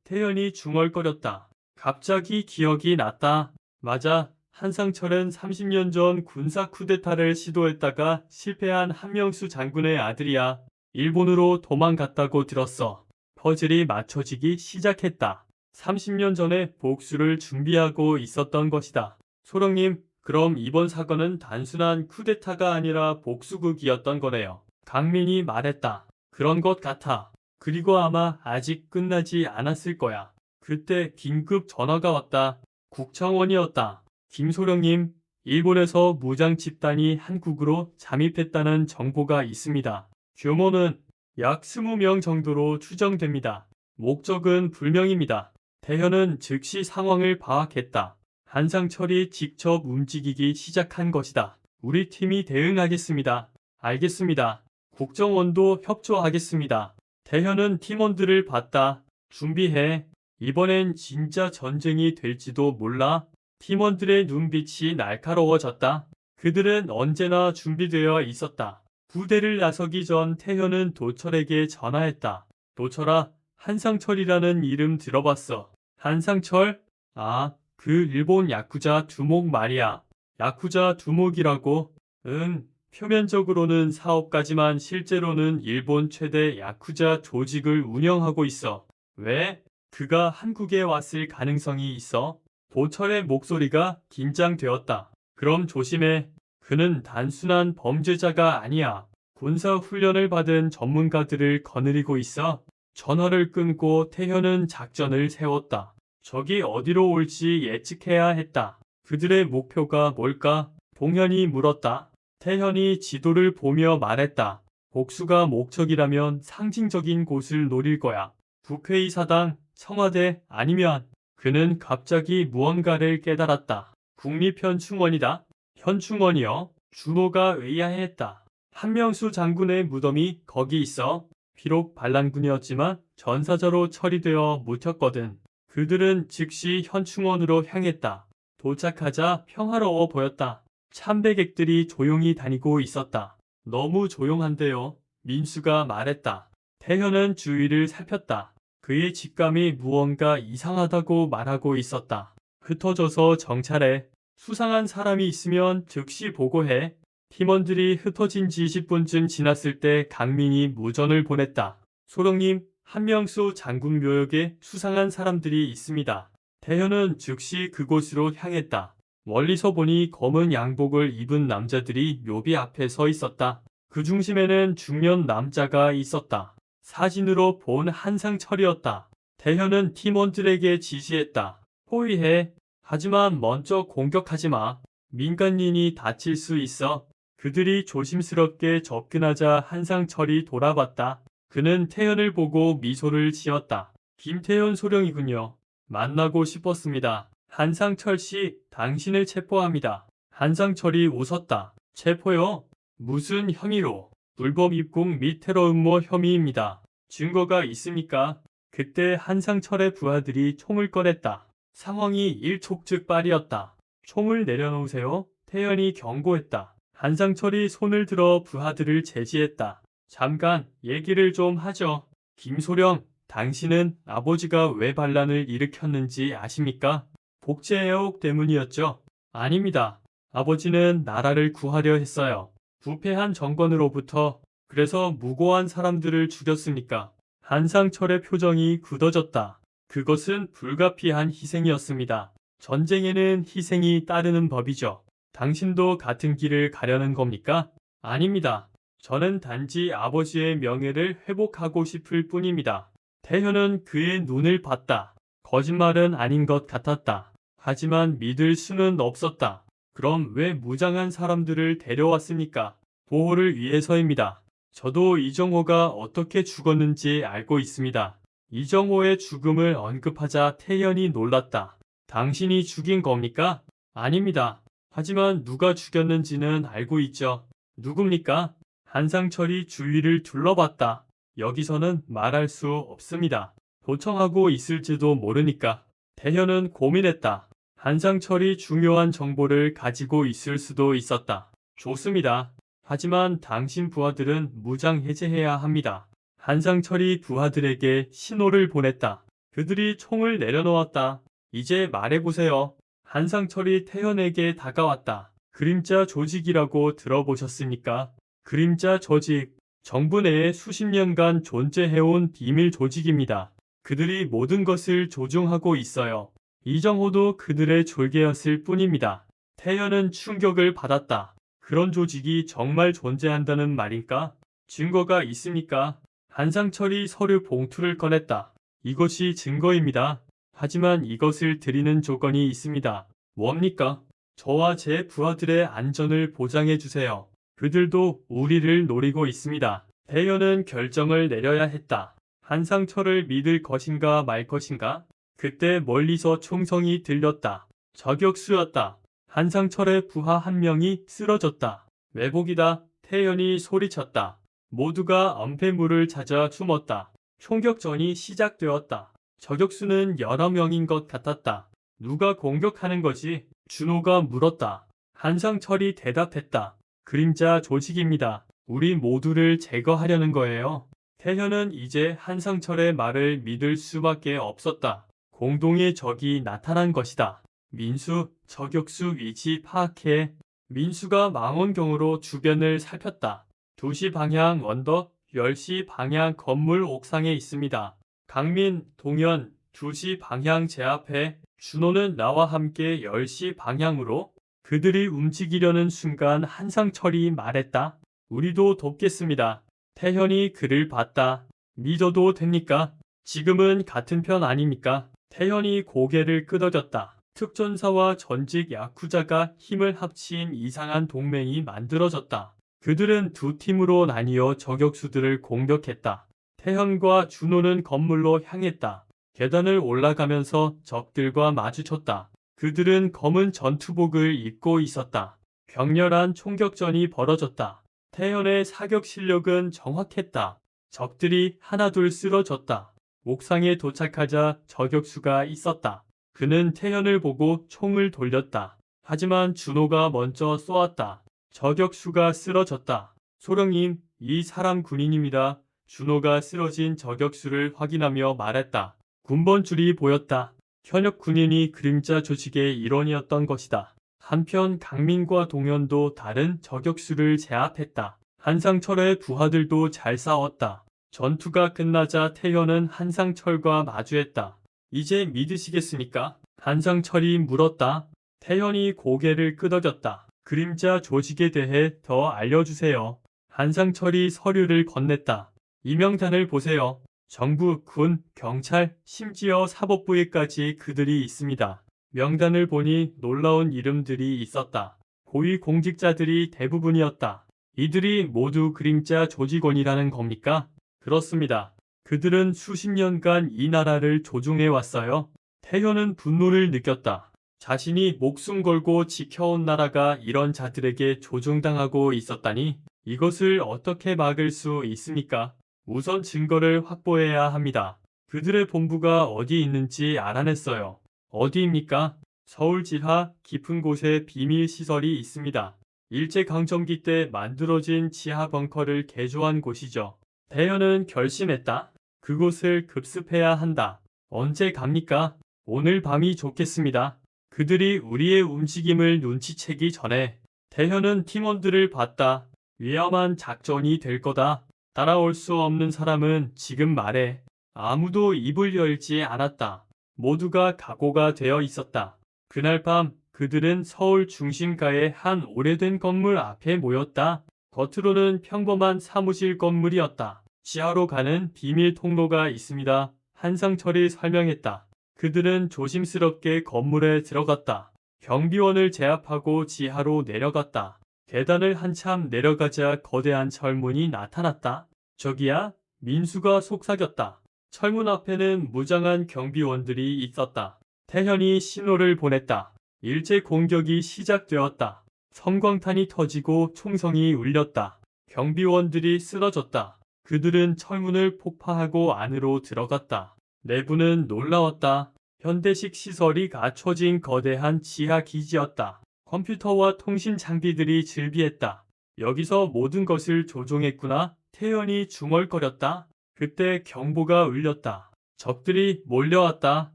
태현이 중얼거렸다. 갑자기 기억이 났다. 맞아. 한상철은 30년 전 군사 쿠데타를 시도했다가 실패한 한명수 장군의 아들이야. 일본으로 도망갔다고 들었어. 퍼즐이 맞춰지기 시작했다. 30년 전에 복수를 준비하고 있었던 것이다. 소령님, 그럼 이번 사건은 단순한 쿠데타가 아니라 복수극이었던 거네요. 강민이 말했다. 그런 것 같아. 그리고 아마 아직 끝나지 않았을 거야. 그때 긴급 전화가 왔다. 국정원이었다. 김소령님, 일본에서 무장 집단이 한국으로 잠입했다는 정보가 있습니다. 규모는 약 20명 정도로 추정됩니다. 목적은 불명입니다. 대현은 즉시 상황을 파악했다. 한상철이 직접 움직이기 시작한 것이다. 우리 팀이 대응하겠습니다. 알겠습니다. 국정원도 협조하겠습니다. 대현은 팀원들을 봤다. 준비해. 이번엔 진짜 전쟁이 될지도 몰라. 팀원들의 눈빛이 날카로워졌다. 그들은 언제나 준비되어 있었다. 부대를 나서기 전 태현은 도철에게 전화했다. 도철아, 한상철이라는 이름 들어봤어. 한상철? 아, 그 일본 야쿠자 두목 말이야. 야쿠자 두목이라고? 응, 표면적으로는 사업가지만 실제로는 일본 최대 야쿠자 조직을 운영하고 있어. 왜? 그가 한국에 왔을 가능성이 있어? 도철의 목소리가 긴장되었다. 그럼 조심해. 그는 단순한 범죄자가 아니야. 군사 훈련을 받은 전문가들을 거느리고 있어. 전화를 끊고 태현은 작전을 세웠다. 적이 어디로 올지 예측해야 했다. 그들의 목표가 뭘까? 봉현이 물었다. 태현이 지도를 보며 말했다. 복수가 목적이라면 상징적인 곳을 노릴 거야. 국회의사당, 청와대 아니면 그는 갑자기 무언가를 깨달았다. 국립현충원이다. 현충원이요? 준호가 의아해했다. 한명수 장군의 무덤이 거기 있어. 비록 반란군이었지만 전사자로 처리되어 묻혔거든. 그들은 즉시 현충원으로 향했다. 도착하자 평화로워 보였다. 참배객들이 조용히 다니고 있었다. 너무 조용한데요. 민수가 말했다. 태현은 주위를 살폈다. 그의 직감이 무언가 이상하다고 말하고 있었다. 흩어져서 정찰해. 수상한 사람이 있으면 즉시 보고해. 팀원들이 흩어진 지 10분쯤 지났을 때 강민이 무전을 보냈다. 소령님, 한명수 장군 묘역에 수상한 사람들이 있습니다. 태현은 즉시 그곳으로 향했다. 멀리서 보니 검은 양복을 입은 남자들이 묘비 앞에 서 있었다. 그 중심에는 중년 남자가 있었다. 사진으로 본 한상철이었다. 태현은 팀원들에게 지시했다. 포위해. 하지만 먼저 공격하지 마. 민간인이 다칠 수 있어. 그들이 조심스럽게 접근하자 한상철이 돌아봤다. 그는 태현을 보고 미소를 지었다. 김태현 소령이군요. 만나고 싶었습니다. 한상철 씨, 당신을 체포합니다. 한상철이 웃었다. 체포요? 무슨 혐의로? 불법 입국 및 테러 음모 혐의입니다. 증거가 있습니까? 그때 한상철의 부하들이 총을 꺼냈다. 상황이 일촉즉발이었다. 총을 내려놓으세요. 태현이 경고했다. 한상철이 손을 들어 부하들을 제지했다. 잠깐 얘기를 좀 하죠. 김소령, 당신은 아버지가 왜 반란을 일으켰는지 아십니까? 복제애혹 때문이었죠? 아닙니다. 아버지는 나라를 구하려 했어요. 부패한 정권으로부터. 그래서 무고한 사람들을 죽였으니까. 한상철의 표정이 굳어졌다. 그것은 불가피한 희생이었습니다. 전쟁에는 희생이 따르는 법이죠. 당신도 같은 길을 가려는 겁니까? 아닙니다. 저는 단지 아버지의 명예를 회복하고 싶을 뿐입니다. 태현은 그의 눈을 봤다. 거짓말은 아닌 것 같았다. 하지만 믿을 수는 없었다. 그럼 왜 무장한 사람들을 데려왔습니까? 보호를 위해서입니다. 저도 이정호가 어떻게 죽었는지 알고 있습니다. 이정호의 죽음을 언급하자 태현이 놀랐다. 당신이 죽인 겁니까? 아닙니다. 하지만 누가 죽였는지는 알고 있죠. 누굽니까? 한상철이 주위를 둘러봤다. 여기서는 말할 수 없습니다. 도청하고 있을지도 모르니까. 태현은 고민했다. 한상철이 중요한 정보를 가지고 있을 수도 있었다. 좋습니다. 하지만 당신 부하들은 무장 해제해야 합니다. 한상철이 부하들에게 신호를 보냈다. 그들이 총을 내려놓았다. 이제 말해보세요. 한상철이 태현에게 다가왔다. 그림자 조직이라고 들어보셨습니까? 그림자 조직, 정부 내에 수십 년간 존재해온 비밀 조직입니다. 그들이 모든 것을 조종하고 있어요. 이정호도 그들의 졸개였을 뿐입니다. 태현은 충격을 받았다. 그런 조직이 정말 존재한다는 말일까? 증거가 있습니까? 한상철이 서류 봉투를 꺼냈다. 이것이 증거입니다. 하지만 이것을 드리는 조건이 있습니다. 뭡니까? 저와 제 부하들의 안전을 보장해 주세요. 그들도 우리를 노리고 있습니다. 태현은 결정을 내려야 했다. 한상철을 믿을 것인가 말 것인가? 그때 멀리서 총성이 들렸다. 저격수였다. 한상철의 부하 한 명이 쓰러졌다. 매복이다. 태현이 소리쳤다. 모두가 엄폐물을 찾아 숨었다. 총격전이 시작되었다. 저격수는 여러 명인 것 같았다. 누가 공격하는 거지? 준호가 물었다. 한상철이 대답했다. 그림자 조직입니다. 우리 모두를 제거하려는 거예요. 태현은 이제 한상철의 말을 믿을 수밖에 없었다. 공동의 적이 나타난 것이다. 민수, 저격수 위치 파악해. 민수가 망원경으로 주변을 살폈다. 2시 방향 언덕, 10시 방향 건물 옥상에 있습니다. 강민, 동현, 2시 방향 제 앞에. 준호는 나와 함께 10시 방향으로. 그들이 움직이려는 순간 한상철이 말했다. 우리도 돕겠습니다. 태현이 그를 봤다. 믿어도 됩니까? 지금은 같은 편 아닙니까? 태현이 고개를 끄덕였다. 특전사와 전직 야쿠자가 힘을 합친 이상한 동맹이 만들어졌다. 그들은 두 팀으로 나뉘어 저격수들을 공격했다. 태현과 준호는 건물로 향했다. 계단을 올라가면서 적들과 마주쳤다. 그들은 검은 전투복을 입고 있었다. 격렬한 총격전이 벌어졌다. 태현의 사격 실력은 정확했다. 적들이 하나둘 쓰러졌다. 옥상에 도착하자 저격수가 있었다. 그는 태현을 보고 총을 돌렸다. 하지만 준호가 먼저 쏘았다. 저격수가 쓰러졌다. 소령님, 이 사람 군인입니다. 준호가 쓰러진 저격수를 확인하며 말했다. 군번줄이 보였다. 현역 군인이 그림자 조직의 일원이었던 것이다. 한편 강민과 동현도 다른 저격수를 제압했다. 한상철의 부하들도 잘 싸웠다. 전투가 끝나자 태현은 한상철과 마주했다. 이제 믿으시겠습니까? 한상철이 물었다. 태현이 고개를 끄덕였다. 그림자 조직에 대해 더 알려주세요. 한상철이 서류를 건넸다. 이 명단을 보세요. 정부, 군, 경찰, 심지어 사법부에까지 그들이 있습니다. 명단을 보니 놀라운 이름들이 있었다. 고위 공직자들이 대부분이었다. 이들이 모두 그림자 조직원이라는 겁니까? 그렇습니다. 그들은 수십 년간 이 나라를 조종해 왔어요. 태현은 분노를 느꼈다. 자신이 목숨 걸고 지켜온 나라가 이런 자들에게 조종당하고 있었다니 이것을 어떻게 막을 수 있습니까? 우선 증거를 확보해야 합니다. 그들의 본부가 어디 있는지 알아냈어요. 어디입니까? 서울 지하 깊은 곳에 비밀 시설이 있습니다. 일제강점기 때 만들어진 지하 벙커를 개조한 곳이죠. 태현은 결심했다. 그곳을 급습해야 한다. 언제 갑니까? 오늘 밤이 좋겠습니다. 그들이 우리의 움직임을 눈치채기 전에. 태현은 팀원들을 봤다. 위험한 작전이 될 거다. 따라올 수 없는 사람은 지금 말해. 아무도 입을 열지 않았다. 모두가 각오가 되어 있었다. 그날 밤 그들은 서울 중심가의 한 오래된 건물 앞에 모였다. 겉으로는 평범한 사무실 건물이었다. 지하로 가는 비밀 통로가 있습니다. 한상철이 설명했다. 그들은 조심스럽게 건물에 들어갔다. 경비원을 제압하고 지하로 내려갔다. 계단을 한참 내려가자 거대한 철문이 나타났다. 저기야, 민수가 속삭였다. 철문 앞에는 무장한 경비원들이 있었다. 태현이 신호를 보냈다. 일제 공격이 시작되었다. 섬광탄이 터지고 총성이 울렸다. 경비원들이 쓰러졌다. 그들은 철문을 폭파하고 안으로 들어갔다. 내부는 놀라웠다. 현대식 시설이 갖춰진 거대한 지하 기지였다. 컴퓨터와 통신 장비들이 즐비했다. 여기서 모든 것을 조종했구나. 태연이 중얼거렸다. 그때 경보가 울렸다. 적들이 몰려왔다.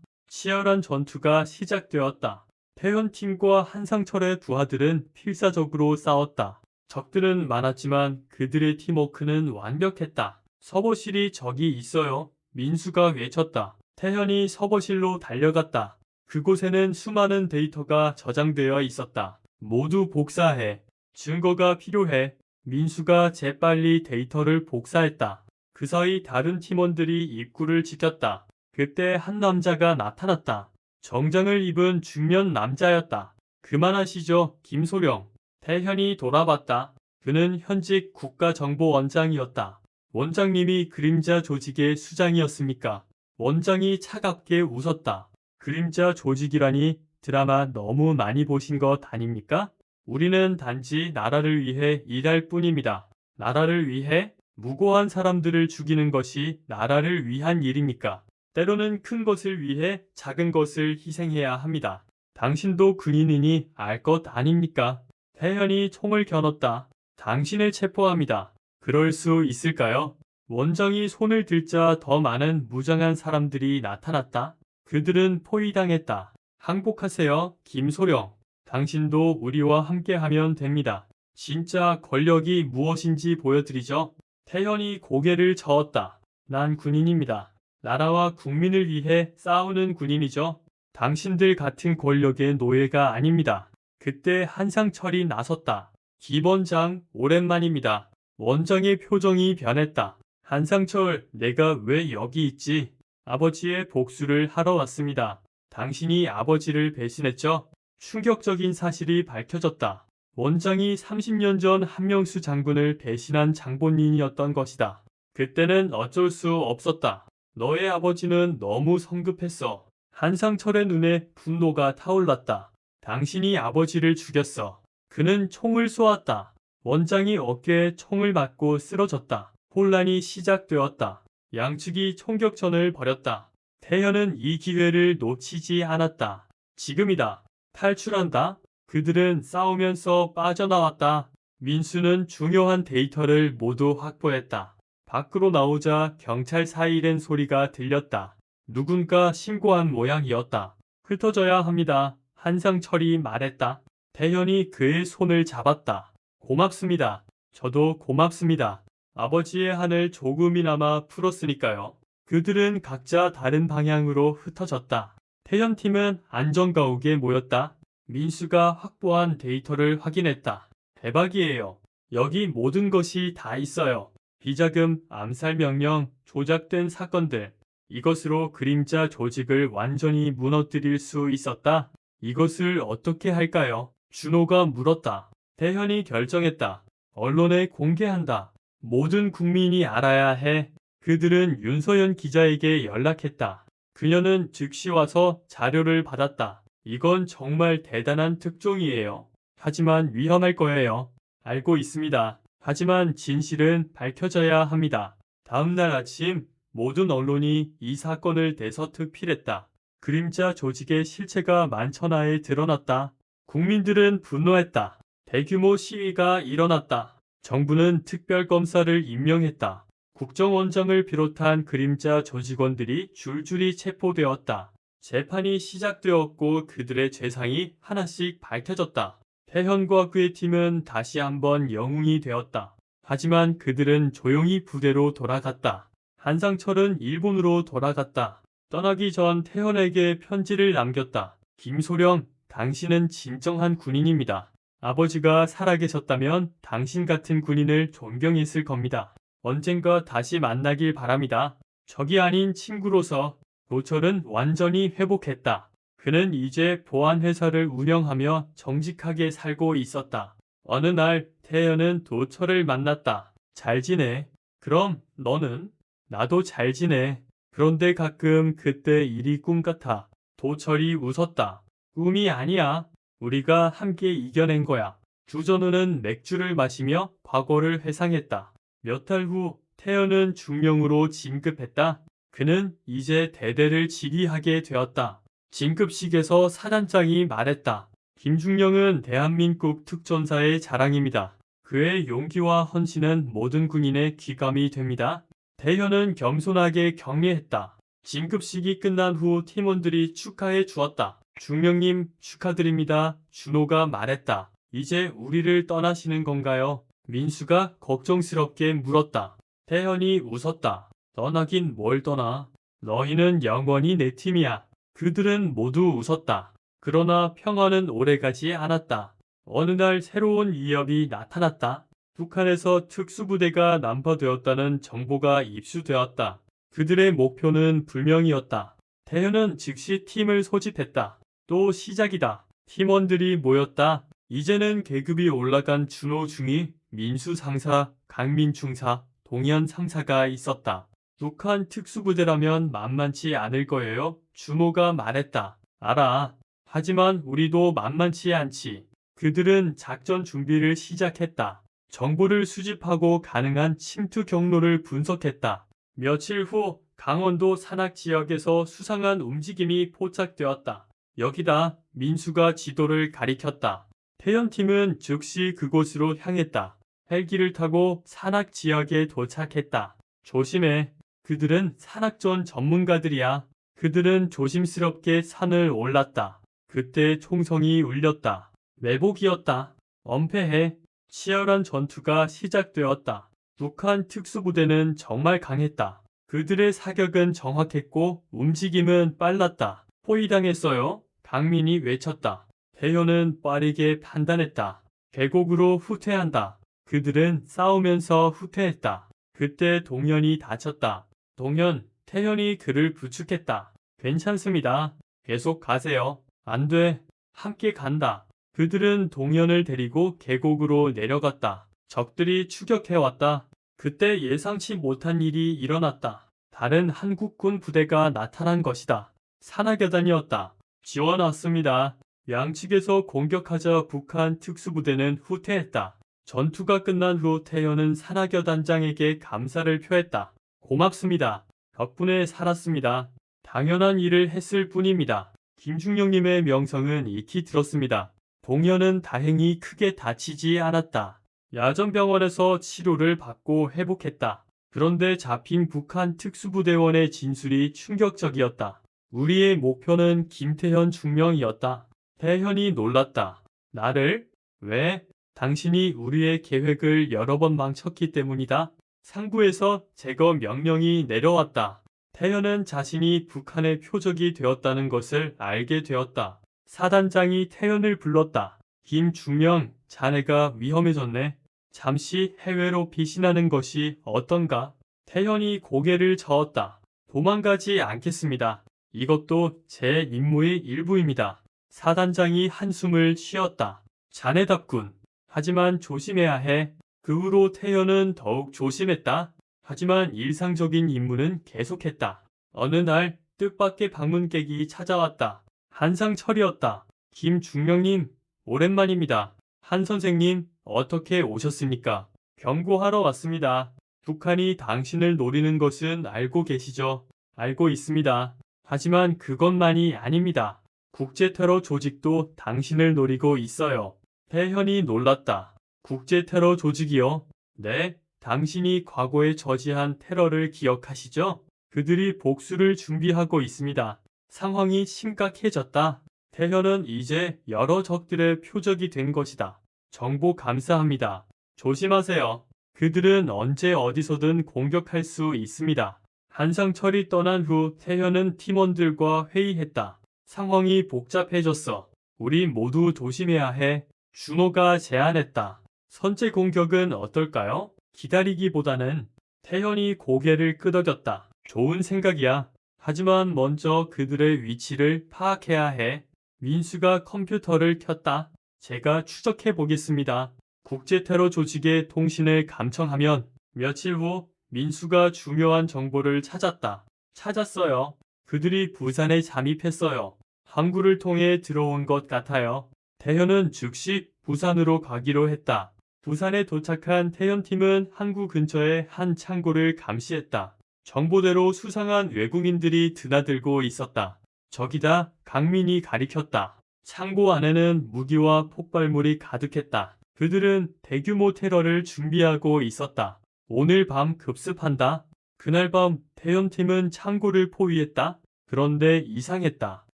치열한 전투가 시작되었다. 태연팀과 한상철의 부하들은 필사적으로 싸웠다. 적들은 많았지만 그들의 팀워크는 완벽했다. 서버실이 저기 있어요. 민수가 외쳤다. 태현이 서버실로 달려갔다. 그곳에는 수많은 데이터가 저장되어 있었다. 모두 복사해. 증거가 필요해. 민수가 재빨리 데이터를 복사했다. 그 사이 다른 팀원들이 입구를 지켰다. 그때 한 남자가 나타났다. 정장을 입은 중년 남자였다. 그만하시죠, 김소령. 태현이 돌아봤다. 그는 현직 국가정보원장이었다. 원장님이 그림자 조직의 수장이었습니까? 원장이 차갑게 웃었다. 그림자 조직이라니 드라마 너무 많이 보신 것 아닙니까? 우리는 단지 나라를 위해 일할 뿐입니다. 나라를 위해? 무고한 사람들을 죽이는 것이 나라를 위한 일입니까? 때로는 큰 것을 위해 작은 것을 희생해야 합니다. 당신도 군인이니 알 것 아닙니까? 태현이 총을 겨눴다. 당신을 체포합니다. 그럴 수 있을까요? 원장이 손을 들자 더 많은 무장한 사람들이 나타났다. 그들은 포위당했다. 항복하세요, 김소령. 당신도 우리와 함께하면 됩니다. 진짜 권력이 무엇인지 보여드리죠. 태현이 고개를 저었다. 난 군인입니다. 나라와 국민을 위해 싸우는 군인이죠. 당신들 같은 권력의 노예가 아닙니다. 그때 한상철이 나섰다. 기본장, 오랜만입니다. 원장의 표정이 변했다. 한상철, 내가 왜 여기 있지? 아버지의 복수를 하러 왔습니다. 당신이 아버지를 배신했죠? 충격적인 사실이 밝혀졌다. 원장이 30년 전 한명수 장군을 배신한 장본인이었던 것이다. 그때는 어쩔 수 없었다. 너의 아버지는 너무 성급했어. 한상철의 눈에 분노가 타올랐다. 당신이 아버지를 죽였어. 그는 총을 쏘았다. 원장이 어깨에 총을 맞고 쓰러졌다. 혼란이 시작되었다. 양측이 총격전을 벌였다. 태현은 이 기회를 놓치지 않았다. 지금이다. 탈출한다. 그들은 싸우면서 빠져나왔다. 민수는 중요한 데이터를 모두 확보했다. 밖으로 나오자 경찰 사이렌 소리가 들렸다. 누군가 신고한 모양이었다. 흩어져야 합니다. 한상철이 말했다. 태현이 그의 손을 잡았다. 고맙습니다. 저도 고맙습니다. 아버지의 한을 조금이나마 풀었으니까요. 그들은 각자 다른 방향으로 흩어졌다. 태현팀은 안전가옥에 모였다. 민수가 확보한 데이터를 확인했다. 대박이에요. 여기 모든 것이 다 있어요. 비자금, 암살 명령, 조작된 사건들. 이것으로 그림자 조직을 완전히 무너뜨릴 수 있었다. 이것을 어떻게 할까요? 준호가 물었다. 태현이 결정했다. 언론에 공개한다. 모든 국민이 알아야 해. 그들은 윤서연 기자에게 연락했다. 그녀는 즉시 와서 자료를 받았다. 이건 정말 대단한 특종이에요. 하지만 위험할 거예요. 알고 있습니다. 하지만 진실은 밝혀져야 합니다. 다음 날 아침 모든 언론이 이 사건을 대서특필했다. 그림자 조직의 실체가 만천하에 드러났다. 국민들은 분노했다. 대규모 시위가 일어났다. 정부는 특별검사를 임명했다. 국정원장을 비롯한 그림자 조직원들이 줄줄이 체포되었다. 재판이 시작되었고 그들의 죄상이 하나씩 밝혀졌다. 태현과 그의 팀은 다시 한번 영웅이 되었다. 하지만 그들은 조용히 부대로 돌아갔다. 한상철은 일본으로 돌아갔다. 떠나기 전 태현에게 편지를 남겼다. 김소령, 당신은 진정한 군인입니다. 아버지가 살아계셨다면 당신 같은 군인을 존경했을 겁니다. 언젠가 다시 만나길 바랍니다. 적이 아닌 친구로서. 노철은 완전히 회복했다. 그는 이제 보안회사를 운영하며 정직하게 살고 있었다. 어느 날 태연은 도철을 만났다. 잘 지내? 그럼 너는? 나도 잘 지내. 그런데 가끔 그때 일이 꿈 같아. 도철이 웃었다. 꿈이 아니야. 우리가 함께 이겨낸 거야. 주전우는 맥주를 마시며 과거를 회상했다. 몇 달 후 태연은 중령으로 진급했다. 그는 이제 대대를 지휘하게 되었다. 진급식에서 사단장이 말했다. 김중령은 대한민국 특전사의 자랑입니다. 그의 용기와 헌신은 모든 군인의 귀감이 됩니다. 태현은 겸손하게 격려했다. 진급식이 끝난 후 팀원들이 축하해 주었다. 중령님 축하드립니다. 준호가 말했다. 이제 우리를 떠나시는 건가요? 민수가 걱정스럽게 물었다. 태현이 웃었다. 떠나긴 뭘 떠나. 너희는 영원히 내 팀이야. 그들은 모두 웃었다. 그러나 평화는 오래가지 않았다. 어느 날 새로운 위협이 나타났다. 북한에서 특수부대가 난파되었다는 정보가 입수되었다. 그들의 목표는 불명이었다. 태현은 즉시 팀을 소집했다. 또 시작이다. 팀원들이 모였다. 이제는 계급이 올라간 준호 중위, 민수 상사, 강민 중사, 동현 상사가 있었다. 북한 특수부대라면 만만치 않을 거예요. 준호가 말했다. 알아. 하지만 우리도 만만치 않지. 그들은 작전 준비를 시작했다. 정보를 수집하고 가능한 침투 경로를 분석했다. 며칠 후 강원도 산악 지역에서 수상한 움직임이 포착되었다. 여기다. 민수가 지도를 가리켰다. 태연팀은 즉시 그곳으로 향했다. 헬기를 타고 산악 지역에 도착했다. 조심해. 그들은 산악전 전문가들이야. 그들은 조심스럽게 산을 올랐다. 그때 총성이 울렸다. 매복이었다. 엄폐해. 치열한 전투가 시작되었다. 북한 특수부대는 정말 강했다. 그들의 사격은 정확했고 움직임은 빨랐다. 포위당했어요. 강민이 외쳤다. 태현은 빠르게 판단했다. 계곡으로 후퇴한다. 그들은 싸우면서 후퇴했다. 그때 동현이 다쳤다. 동현, 태현이 그를 부축했다. 괜찮습니다. 계속 가세요. 안 돼. 함께 간다. 그들은 동현을 데리고 계곡으로 내려갔다. 적들이 추격해왔다. 그때 예상치 못한 일이 일어났다. 다른 한국군 부대가 나타난 것이다. 산악여단이었다. 지원 왔습니다. 양측에서 공격하자 북한 특수부대는 후퇴했다. 전투가 끝난 후 태현은 산악여단장에게 감사를 표했다. 고맙습니다. 덕분에 살았습니다. 당연한 일을 했을 뿐입니다. 김중령님의 명성은 익히 들었습니다. 동현은 다행히 크게 다치지 않았다. 야전병원에서 치료를 받고 회복했다. 그런데 잡힌 북한 특수부대원의 진술이 충격적이었다. 우리의 목표는 김태현 중령이었다. 태현이 놀랐다. 나를? 왜? 당신이 우리의 계획을 여러 번 망쳤기 때문이다. 상부에서 제거 명령이 내려왔다. 태현은 자신이 북한의 표적이 되었다는 것을 알게 되었다. 사단장이 태현을 불렀다. 김중령, 자네가 위험해졌네. 잠시 해외로 피신하는 것이 어떤가? 태현이 고개를 저었다. 도망가지 않겠습니다. 이것도 제 임무의 일부입니다. 사단장이 한숨을 쉬었다. 자네답군. 하지만 조심해야 해. 그 후로 태현은 더욱 조심했다. 하지만 일상적인 임무는 계속했다. 어느 날 뜻밖의 방문객이 찾아왔다. 한상철이었다. 김중령님, 오랜만입니다. 한 선생님, 어떻게 오셨습니까? 경고하러 왔습니다. 북한이 당신을 노리는 것은 알고 계시죠? 알고 있습니다. 하지만 그것만이 아닙니다. 국제테러 조직도 당신을 노리고 있어요. 태현이 놀랐다. 국제테러 조직이요? 네, 당신이 과거에 저지한 테러를 기억하시죠? 그들이 복수를 준비하고 있습니다. 상황이 심각해졌다. 태현은 이제 여러 적들의 표적이 된 것이다. 정보 감사합니다. 조심하세요. 그들은 언제 어디서든 공격할 수 있습니다. 한상철이 떠난 후 태현은 팀원들과 회의했다. 상황이 복잡해졌어. 우리 모두 조심해야 해. 준호가 제안했다. 선제 공격은 어떨까요? 기다리기보다는. 태현이 고개를 끄덕였다. 좋은 생각이야. 하지만 먼저 그들의 위치를 파악해야 해. 민수가 컴퓨터를 켰다. 제가 추적해 보겠습니다. 국제테러 조직의 통신을 감청하면 며칠 후 민수가 중요한 정보를 찾았다. 찾았어요. 그들이 부산에 잠입했어요. 항구를 통해 들어온 것 같아요. 태현은 즉시 부산으로 가기로 했다. 부산에 도착한 태현팀은 항구 근처의 한 창고를 감시했다. 정보대로 수상한 외국인들이 드나들고 있었다. 저기다, 강민이 가리켰다. 창고 안에는 무기와 폭발물이 가득했다. 그들은 대규모 테러를 준비하고 있었다. 오늘 밤 급습한다. 그날 밤 태연팀은 창고를 포위했다. 그런데 이상했다.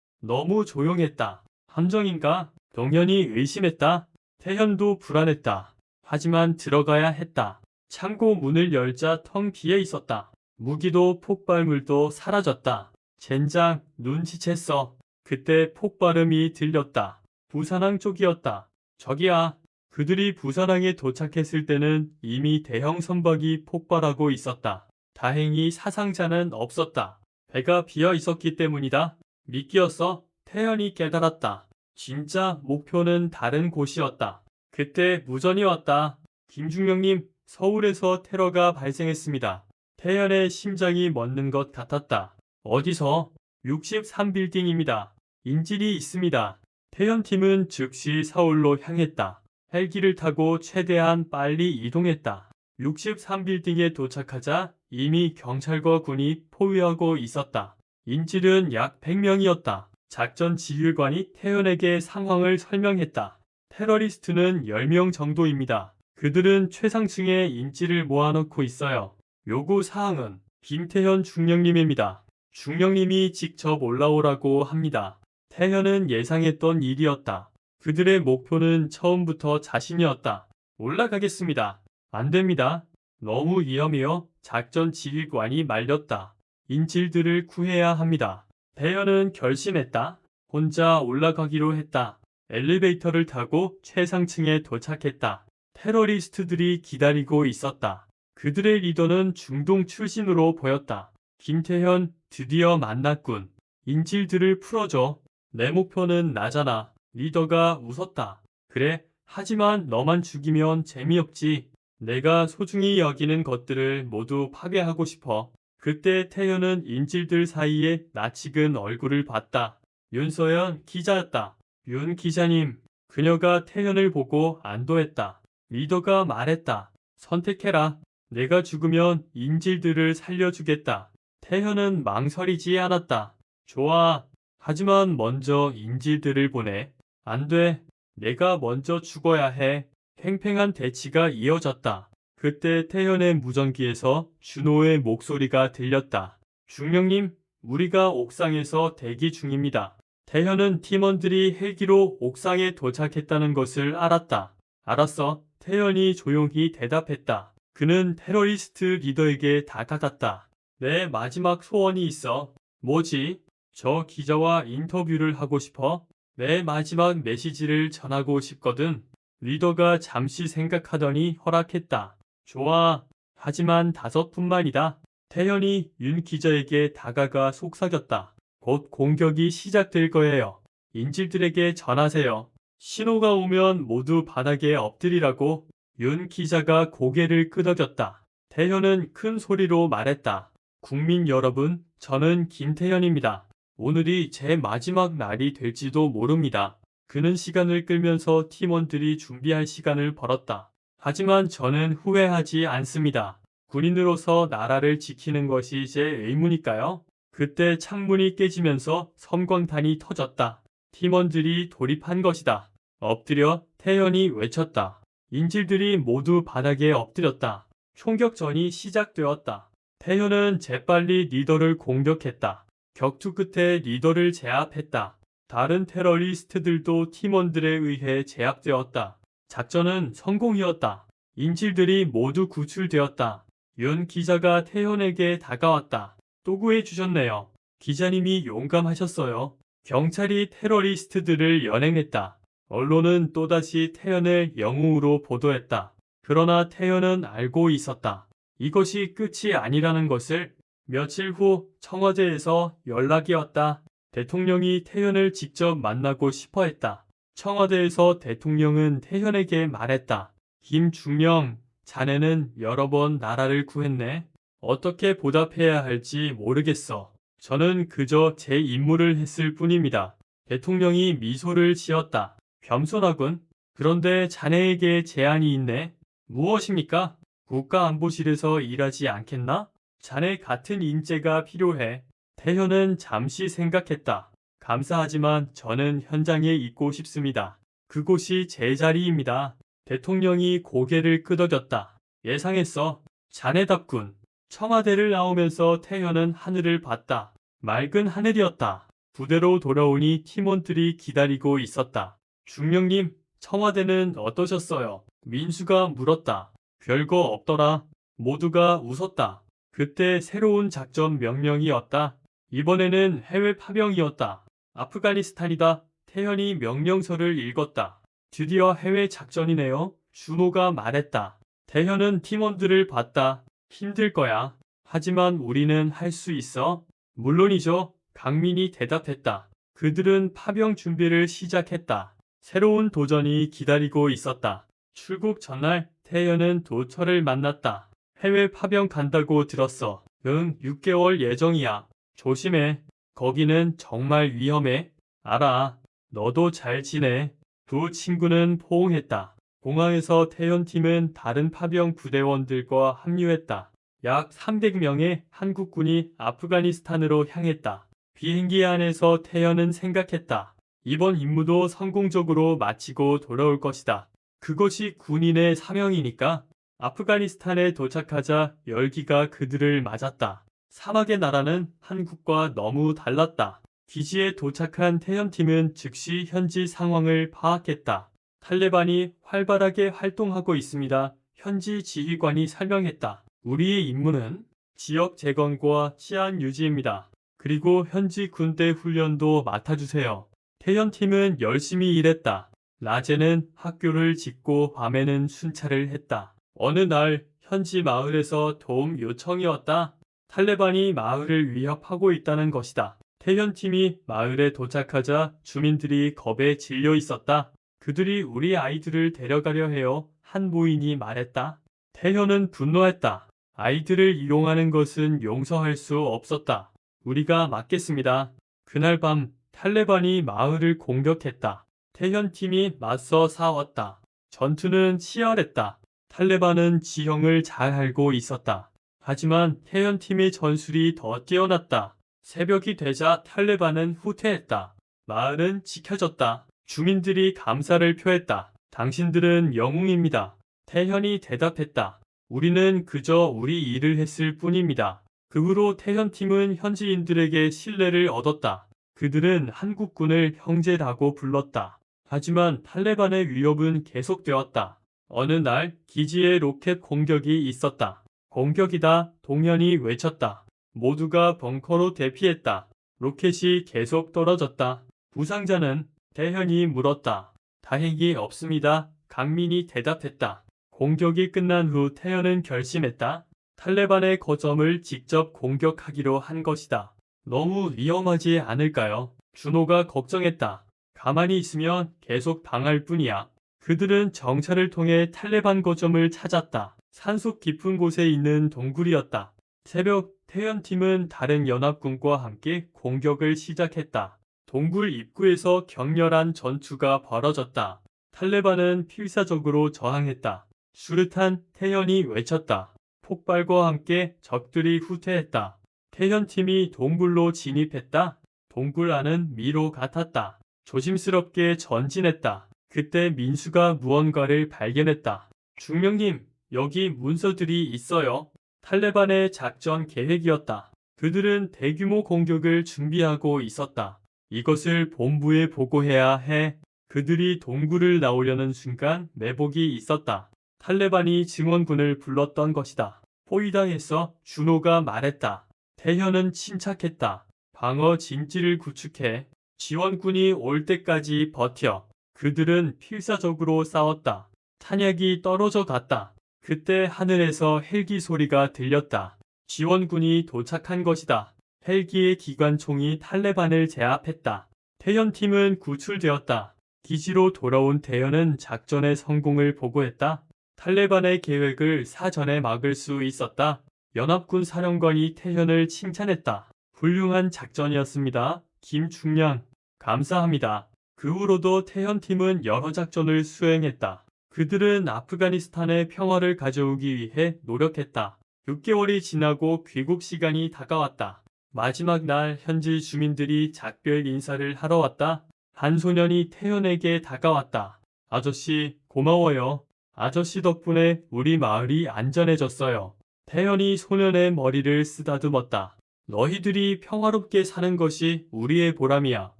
너무 조용했다. 함정인가? 동현이 의심했다. 태현도 불안했다. 하지만 들어가야 했다. 창고 문을 열자 텅 비어 있었다. 무기도 폭발물도 사라졌다. 젠장, 눈치챘어. 그때 폭발음이 들렸다. 부산항 쪽이었다. 저기야. 그들이 부산항에 도착했을 때는 이미 대형 선박이 폭발하고 있었다. 다행히 사상자는 없었다. 배가 비어 있었기 때문이다. 미끼였어. 태연이 깨달았다. 진짜 목표는 다른 곳이었다. 그때 무전이 왔다. 김중령님, 서울에서 테러가 발생했습니다. 태연의 심장이 멎는 것 같았다. 어디서? 63빌딩입니다. 인질이 있습니다. 태연팀은 즉시 서울로 향했다. 헬기를 타고 최대한 빨리 이동했다. 63빌딩에 도착하자 이미 경찰과 군이 포위하고 있었다. 인질은 약 100명이었다. 작전 지휘관이 태연에게 상황을 설명했다. 테러리스트는 10명 정도입니다. 그들은 최상층에 인질을 모아놓고 있어요. 요구 사항은 김태현 중령님입니다. 중령님이 직접 올라오라고 합니다. 태현은 예상했던 일이었다. 그들의 목표는 처음부터 자신이었다. 올라가겠습니다. 안 됩니다. 너무 위험해요. 작전 지휘관이 말렸다. 인질들을 구해야 합니다. 태현은 결심했다. 혼자 올라가기로 했다. 엘리베이터를 타고 최상층에 도착했다. 테러리스트들이 기다리고 있었다. 그들의 리더는 중동 출신으로 보였다. 김태현, 드디어 만났군. 인질들을 풀어줘. 내 목표는 나잖아. 리더가 웃었다. 그래, 하지만 너만 죽이면 재미없지. 내가 소중히 여기는 것들을 모두 파괴하고 싶어. 그때 태현은 인질들 사이에 낯익은 얼굴을 봤다. 윤서연 기자였다. 윤 기자님, 그녀가 태현을 보고 안도했다. 리더가 말했다. 선택해라. 내가 죽으면 인질들을 살려주겠다. 태현은 망설이지 않았다. 좋아. 하지만 먼저 인질들을 보내. 안 돼. 내가 먼저 죽어야 해. 팽팽한 대치가 이어졌다. 그때 태현의 무전기에서 준호의 목소리가 들렸다. 중령님, 우리가 옥상에서 대기 중입니다. 태현은 팀원들이 헬기로 옥상에 도착했다는 것을 알았다. 알았어. 태현이 조용히 대답했다. 그는 테러리스트 리더에게 다가갔다. 내 마지막 소원이 있어. 뭐지? 저 기자와 인터뷰를 하고 싶어. 내 마지막 메시지를 전하고 싶거든. 리더가 잠시 생각하더니 허락했다. 좋아. 하지만 5분만이다. 태현이 윤 기자에게 다가가 속삭였다. 곧 공격이 시작될 거예요. 인질들에게 전하세요. 신호가 오면 모두 바닥에 엎드리라고. 윤 기자가 고개를 끄덕였다. 태현은 큰 소리로 말했다. 국민 여러분, 저는 김태현입니다. 오늘이 제 마지막 날이 될지도 모릅니다. 그는 시간을 끌면서 팀원들이 준비할 시간을 벌었다. 하지만 저는 후회하지 않습니다. 군인으로서 나라를 지키는 것이 제 의무니까요. 그때 창문이 깨지면서 섬광탄이 터졌다. 팀원들이 돌입한 것이다. 엎드려, 태연이 외쳤다. 인질들이 모두 바닥에 엎드렸다. 총격전이 시작되었다. 태연은 재빨리 리더를 공격했다. 격투 끝에 리더를 제압했다. 다른 테러리스트들도 팀원들에 의해 제압되었다. 작전은 성공이었다. 인질들이 모두 구출되었다. 윤 기자가 태현에게 다가왔다. 또 구해주셨네요. 기자님이 용감하셨어요. 경찰이 테러리스트들을 연행했다. 언론은 또다시 태현을 영웅으로 보도했다. 그러나 태현은 알고 있었다. 이것이 끝이 아니라는 것을. 며칠 후 청와대에서 연락이 왔다. 대통령이 태현을 직접 만나고 싶어 했다. 청와대에서 대통령은 태현에게 말했다. 김중령, 자네는 여러 번 나라를 구했네. 어떻게 보답해야 할지 모르겠어. 저는 그저 제 임무를 했을 뿐입니다. 대통령이 미소를 지었다. 겸손하군. 그런데 자네에게 제안이 있네. 무엇입니까? 국가안보실에서 일하지 않겠나? 자네 같은 인재가 필요해. 태현은 잠시 생각했다. 감사하지만 저는 현장에 있고 싶습니다. 그곳이 제 자리입니다. 대통령이 고개를 끄덕였다. 예상했어. 자네답군. 청와대를 나오면서 태현은 하늘을 봤다. 맑은 하늘이었다. 부대로 돌아오니 팀원들이 기다리고 있었다. 중령님, 청와대는 어떠셨어요? 민수가 물었다. 별거 없더라. 모두가 웃었다. 그때 새로운 작전 명령이었다. 이번에는 해외 파병이었다. 아프가니스탄이다. 태현이 명령서를 읽었다. 드디어 해외 작전이네요. 준호가 말했다. 태현은 팀원들을 봤다. 힘들 거야. 하지만 우리는 할 수 있어. 물론이죠. 강민이 대답했다. 그들은 파병 준비를 시작했다. 새로운 도전이 기다리고 있었다. 출국 전날 태현은 도철을 만났다. 해외 파병 간다고 들었어. 응, 6개월 예정이야. 조심해. 거기는 정말 위험해. 알아. 너도 잘 지내. 두 친구는 포옹했다. 공항에서 태연팀은 다른 파병 부대원들과 합류했다. 약 300명의 한국군이 아프가니스탄으로 향했다. 비행기 안에서 태연은 생각했다. 이번 임무도 성공적으로 마치고 돌아올 것이다. 그것이 군인의 사명이니까. 아프가니스탄에 도착하자 열기가 그들을 맞았다. 사막의 나라는 한국과 너무 달랐다. 기지에 도착한 태연팀은 즉시 현지 상황을 파악했다. 탈레반이 활발하게 활동하고 있습니다. 현지 지휘관이 설명했다. 우리의 임무는 지역 재건과 치안 유지입니다. 그리고 현지 군대 훈련도 맡아주세요. 태연팀은 열심히 일했다. 낮에는 학교를 짓고 밤에는 순찰을 했다. 어느 날 현지 마을에서 도움 요청이 왔다. 탈레반이 마을을 위협하고 있다는 것이다. 태연팀이 마을에 도착하자 주민들이 겁에 질려 있었다. 그들이 우리 아이들을 데려가려 해요. 한 노인이 말했다. 태현은 분노했다. 아이들을 이용하는 것은 용서할 수 없었다. 우리가 막겠습니다. 그날 밤 탈레반이 마을을 공격했다. 태현팀이 맞서 싸웠다. 전투는 치열했다. 탈레반은 지형을 잘 알고 있었다. 하지만 태현팀의 전술이 더 뛰어났다. 새벽이 되자 탈레반은 후퇴했다. 마을은 지켜졌다. 주민들이 감사를 표했다. 당신들은 영웅입니다. 태현이 대답했다. 우리는 그저 우리 일을 했을 뿐입니다. 그 후로 태현팀은 현지인들에게 신뢰를 얻었다. 그들은 한국군을 형제라고 불렀다. 하지만 탈레반의 위협은 계속되었다. 어느 날 기지에 로켓 공격이 있었다. 공격이다. 동현이 외쳤다. 모두가 벙커로 대피했다. 로켓이 계속 떨어졌다. 부상자는? 태현이 물었다. 다행히 없습니다. 강민이 대답했다. 공격이 끝난 후 태현은 결심했다. 탈레반의 거점을 직접 공격하기로 한 것이다. 너무 위험하지 않을까요? 준호가 걱정했다. 가만히 있으면 계속 당할 뿐이야. 그들은 정찰을 통해 탈레반 거점을 찾았다. 산속 깊은 곳에 있는 동굴이었다. 새벽 태연팀은 다른 연합군과 함께 공격을 시작했다. 동굴 입구에서 격렬한 전투가 벌어졌다. 탈레반은 필사적으로 저항했다. 수류탄 태연이 외쳤다. 폭발과 함께 적들이 후퇴했다. 태연팀이 동굴로 진입했다. 동굴 안은 미로 같았다. 조심스럽게 전진했다. 그때 민수가 무언가를 발견했다. 중령님, 여기 문서들이 있어요. 탈레반의 작전 계획이었다. 그들은 대규모 공격을 준비하고 있었다. 이것을 본부에 보고해야 해. 그들이 동굴을 나오려는 순간 매복이 있었다. 탈레반이 증원군을 불렀던 것이다. 포위당했어. 준호가 말했다. 태현은 침착했다. 방어 진지를 구축해. 지원군이 올 때까지 버텨. 그들은 필사적으로 싸웠다. 탄약이 떨어져 갔다. 그때 하늘에서 헬기 소리가 들렸다. 지원군이 도착한 것이다. 헬기의 기관총이 탈레반을 제압했다. 태연팀은 구출되었다. 기지로 돌아온 태연은 작전의 성공을 보고했다. 탈레반의 계획을 사전에 막을 수 있었다. 연합군 사령관이 태현을 칭찬했다. 훌륭한 작전이었습니다. 김충량, 감사합니다. 그 후로도 태현팀은 여러 작전을 수행했다. 그들은 아프가니스탄의 평화를 가져오기 위해 노력했다. 6개월이 지나고 귀국 시간이 다가왔다. 마지막 날 현지 주민들이 작별 인사를 하러 왔다. 한 소년이 태현에게 다가왔다. 아저씨, 고마워요. 아저씨 덕분에 우리 마을이 안전해졌어요. 태현이 소년의 머리를 쓰다듬었다. 너희들이 평화롭게 사는 것이 우리의 보람이야.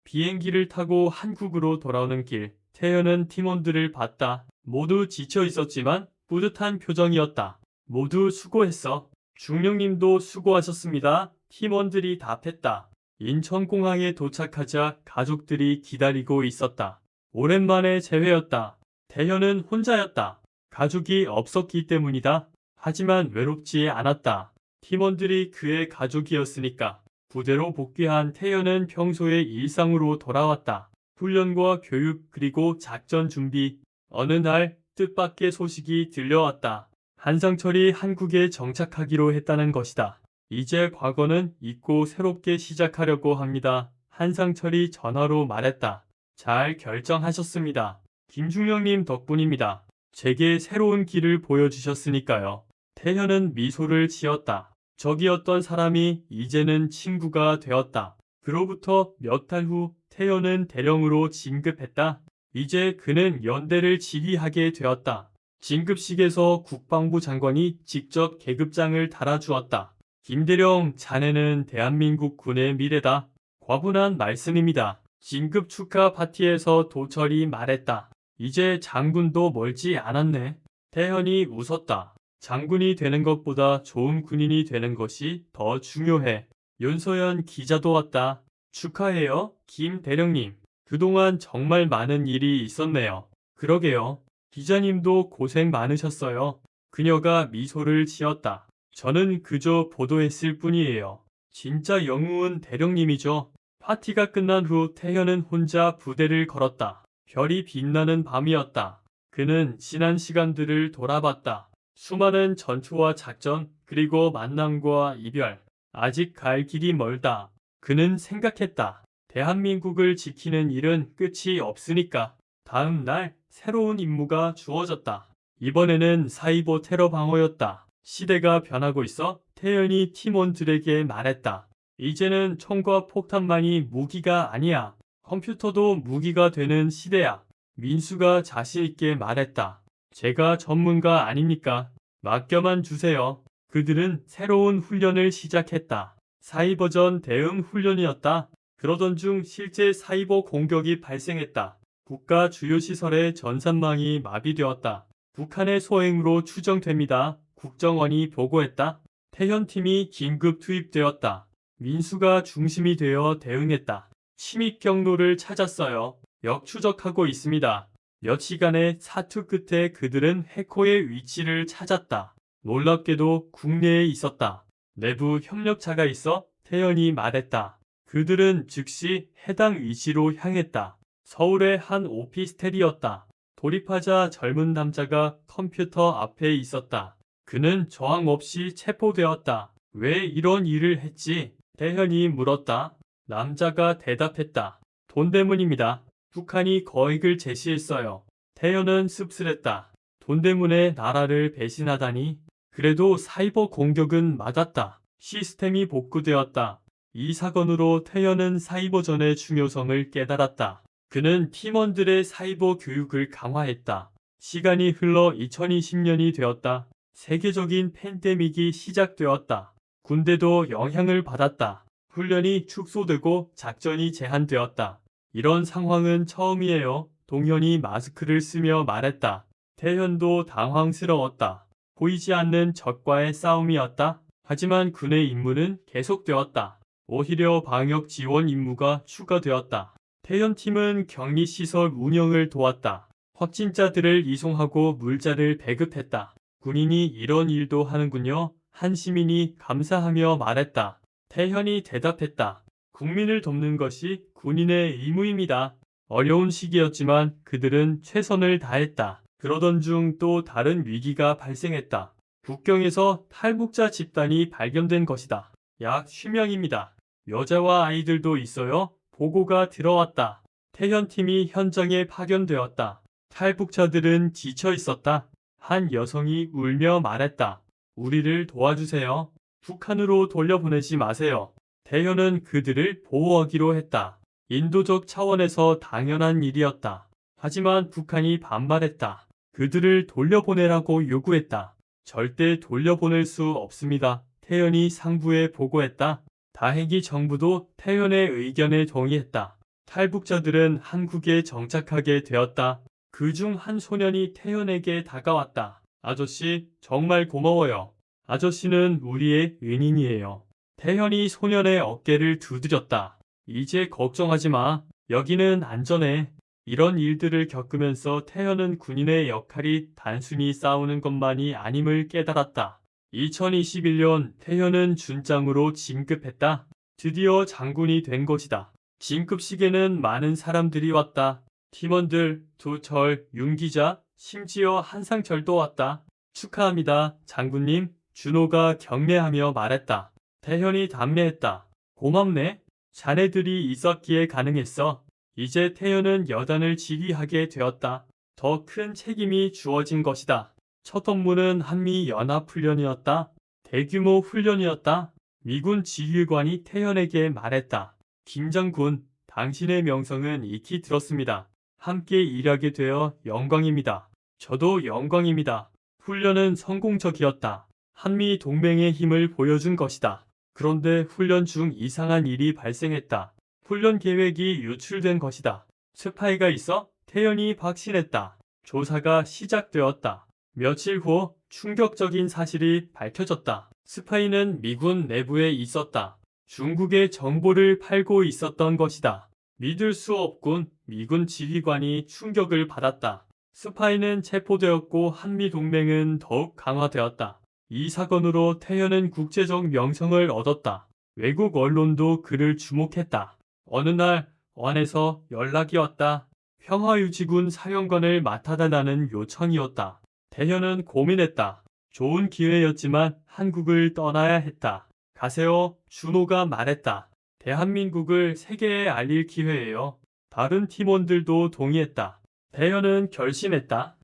비행기를 타고 한국으로 돌아오는 길, 태현은 팀원들을 봤다. 모두 지쳐 있었지만 뿌듯한 표정이었다. 모두 수고했어. 중령님도 수고하셨습니다. 팀원들이 답했다. 인천공항에 도착하자 가족들이 기다리고 있었다. 오랜만에 재회였다. 태현은 혼자였다. 가족이 없었기 때문이다. 하지만 외롭지 않았다. 팀원들이 그의 가족이었으니까. 부대로 복귀한 태현은 평소의 일상으로 돌아왔다. 훈련과 교육 그리고 작전 준비. 어느 날 뜻밖의 소식이 들려왔다. 한상철이 한국에 정착하기로 했다는 것이다. 이제 과거는 잊고 새롭게 시작하려고 합니다. 한상철이 전화로 말했다. 잘 결정하셨습니다. 김중령님 덕분입니다. 제게 새로운 길을 보여주셨으니까요. 태현은 미소를 지었다. 적이었던 사람이 이제는 친구가 되었다. 그로부터 몇 달 후 태현은 대령으로 진급했다. 이제 그는 연대를 지휘하게 되었다. 진급식에서 국방부 장관이 직접 계급장을 달아주었다. 김대령, 자네는 대한민국 군의 미래다. 과분한 말씀입니다. 진급 축하 파티에서 도철이 말했다. 이제 장군도 멀지 않았네. 태현이 웃었다. 장군이 되는 것보다 좋은 군인이 되는 것이 더 중요해. 윤소연 기자도 왔다. 축하해요, 김 대령님. 그동안 정말 많은 일이 있었네요. 그러게요. 기자님도 고생 많으셨어요. 그녀가 미소를 지었다. 저는 그저 보도했을 뿐이에요. 진짜 영웅은 대령님이죠. 파티가 끝난 후 태현은 혼자 부대를 걸었다. 별이 빛나는 밤이었다. 그는 지난 시간들을 돌아봤다. 수많은 전투와 작전, 그리고 만남과 이별. 아직 갈 길이 멀다. 그는 생각했다. 대한민국을 지키는 일은 끝이 없으니까. 다음 날 새로운 임무가 주어졌다. 이번에는 사이버 테러 방어였다. 시대가 변하고 있어 태연이 팀원들에게 말했다. 이제는 총과 폭탄만이 무기가 아니야. 컴퓨터도 무기가 되는 시대야. 민수가 자신있게 말했다. 제가 전문가 아닙니까? 맡겨만 주세요. 그들은 새로운 훈련을 시작했다. 사이버전 대응 훈련이었다. 그러던 중 실제 사이버 공격이 발생했다. 국가 주요 시설의 전산망이 마비되었다. 북한의 소행으로 추정됩니다. 국정원이 보고했다. 태현팀이 긴급 투입되었다. 민수가 중심이 되어 대응했다. 침입 경로를 찾았어요. 역추적하고 있습니다. 몇 시간의 사투 끝에 그들은 해커의 위치를 찾았다. 놀랍게도 국내에 있었다. 내부 협력자가 있어 태연이 말했다. 그들은 즉시 해당 위치로 향했다. 서울의 한 오피스텔이었다. 돌입하자 젊은 남자가 컴퓨터 앞에 있었다. 그는 저항 없이 체포되었다. 왜 이런 일을 했지? 태현이 물었다. 남자가 대답했다. 돈 때문입니다. 북한이 거액을 제시했어요. 태현은 씁쓸했다. 돈 때문에 나라를 배신하다니. 그래도 사이버 공격은 막았다. 시스템이 복구되었다. 이 사건으로 태현은 사이버전의 중요성을 깨달았다. 그는 팀원들의 사이버 교육을 강화했다. 시간이 흘러 2020년이 되었다. 세계적인 팬데믹이 시작되었다. 군대도 영향을 받았다. 훈련이 축소되고 작전이 제한되었다. 이런 상황은 처음이에요. 동현이 마스크를 쓰며 말했다. 태현도 당황스러웠다. 보이지 않는 적과의 싸움이었다. 하지만 군의 임무는 계속되었다. 오히려 방역 지원 임무가 추가되었다. 태현팀은 격리시설 운영을 도왔다. 확진자들을 이송하고 물자를 배급했다. 군인이 이런 일도 하는군요. 한 시민이 감사하며 말했다. 태현이 대답했다. 국민을 돕는 것이 군인의 의무입니다. 어려운 시기였지만 그들은 최선을 다했다. 그러던 중 또 다른 위기가 발생했다. 북경에서 탈북자 집단이 발견된 것이다. 약 10명입니다. 여자와 아이들도 있어요. 보고가 들어왔다. 태현팀이 현장에 파견되었다. 탈북자들은 지쳐 있었다. 한 여성이 울며 말했다. 우리를 도와주세요. 북한으로 돌려보내지 마세요. 태현은 그들을 보호하기로 했다. 인도적 차원에서 당연한 일이었다. 하지만 북한이 반발했다. 그들을 돌려보내라고 요구했다. 절대 돌려보낼 수 없습니다. 태현이 상부에 보고했다. 다행히 정부도 태현의 의견에 동의했다. 탈북자들은 한국에 정착하게 되었다. 그중 한 소년이 태현에게 다가왔다. 아저씨, 정말 고마워요. 아저씨는 우리의 은인이에요. 태현이 소년의 어깨를 두드렸다. 이제 걱정하지 마. 여기는 안전해. 이런 일들을 겪으면서 태현은 군인의 역할이 단순히 싸우는 것만이 아님을 깨달았다. 2021년 태현은 준장으로 진급했다. 드디어 장군이 된 것이다. 진급식에는 많은 사람들이 왔다. 팀원들, 조철, 윤 기자, 심지어 한상철도 왔다. 축하합니다, 장군님. 준호가 경례하며 말했다. 태현이 답례했다. 고맙네. 자네들이 있었기에 가능했어. 이제 태현은 여단을 지휘하게 되었다. 더 큰 책임이 주어진 것이다. 첫 업무는 한미연합훈련이었다. 대규모 훈련이었다. 미군 지휘관이 태현에게 말했다. 김 장군, 당신의 명성은 익히 들었습니다. 함께 일하게 되어 영광입니다. 저도 영광입니다. 훈련은 성공적이었다. 한미 동맹의 힘을 보여준 것이다. 그런데 훈련 중 이상한 일이 발생했다. 훈련 계획이 유출된 것이다. 스파이가 있어? 태현이 확신했다. 조사가 시작되었다. 며칠 후 충격적인 사실이 밝혀졌다. 스파이는 미군 내부에 있었다. 중국의 정보를 팔고 있었던 것이다. 믿을 수 없군. 미군 지휘관이 충격을 받았다. 스파이는 체포되었고 한미동맹은 더욱 강화되었다. 이 사건으로 태현은 국제적 명성을 얻었다. 외국 언론도 그를 주목했다. 어느 날 원에서 연락이 왔다. 평화유지군 사령관을 맡아달라는 요청이었다. 태현은 고민했다. 좋은 기회였지만 한국을 떠나야 했다. 가세요. 준호가 말했다. 대한민국을 세계에 알릴 기회예요. 다른 팀원들도 동의했다. 태현은 결심했다.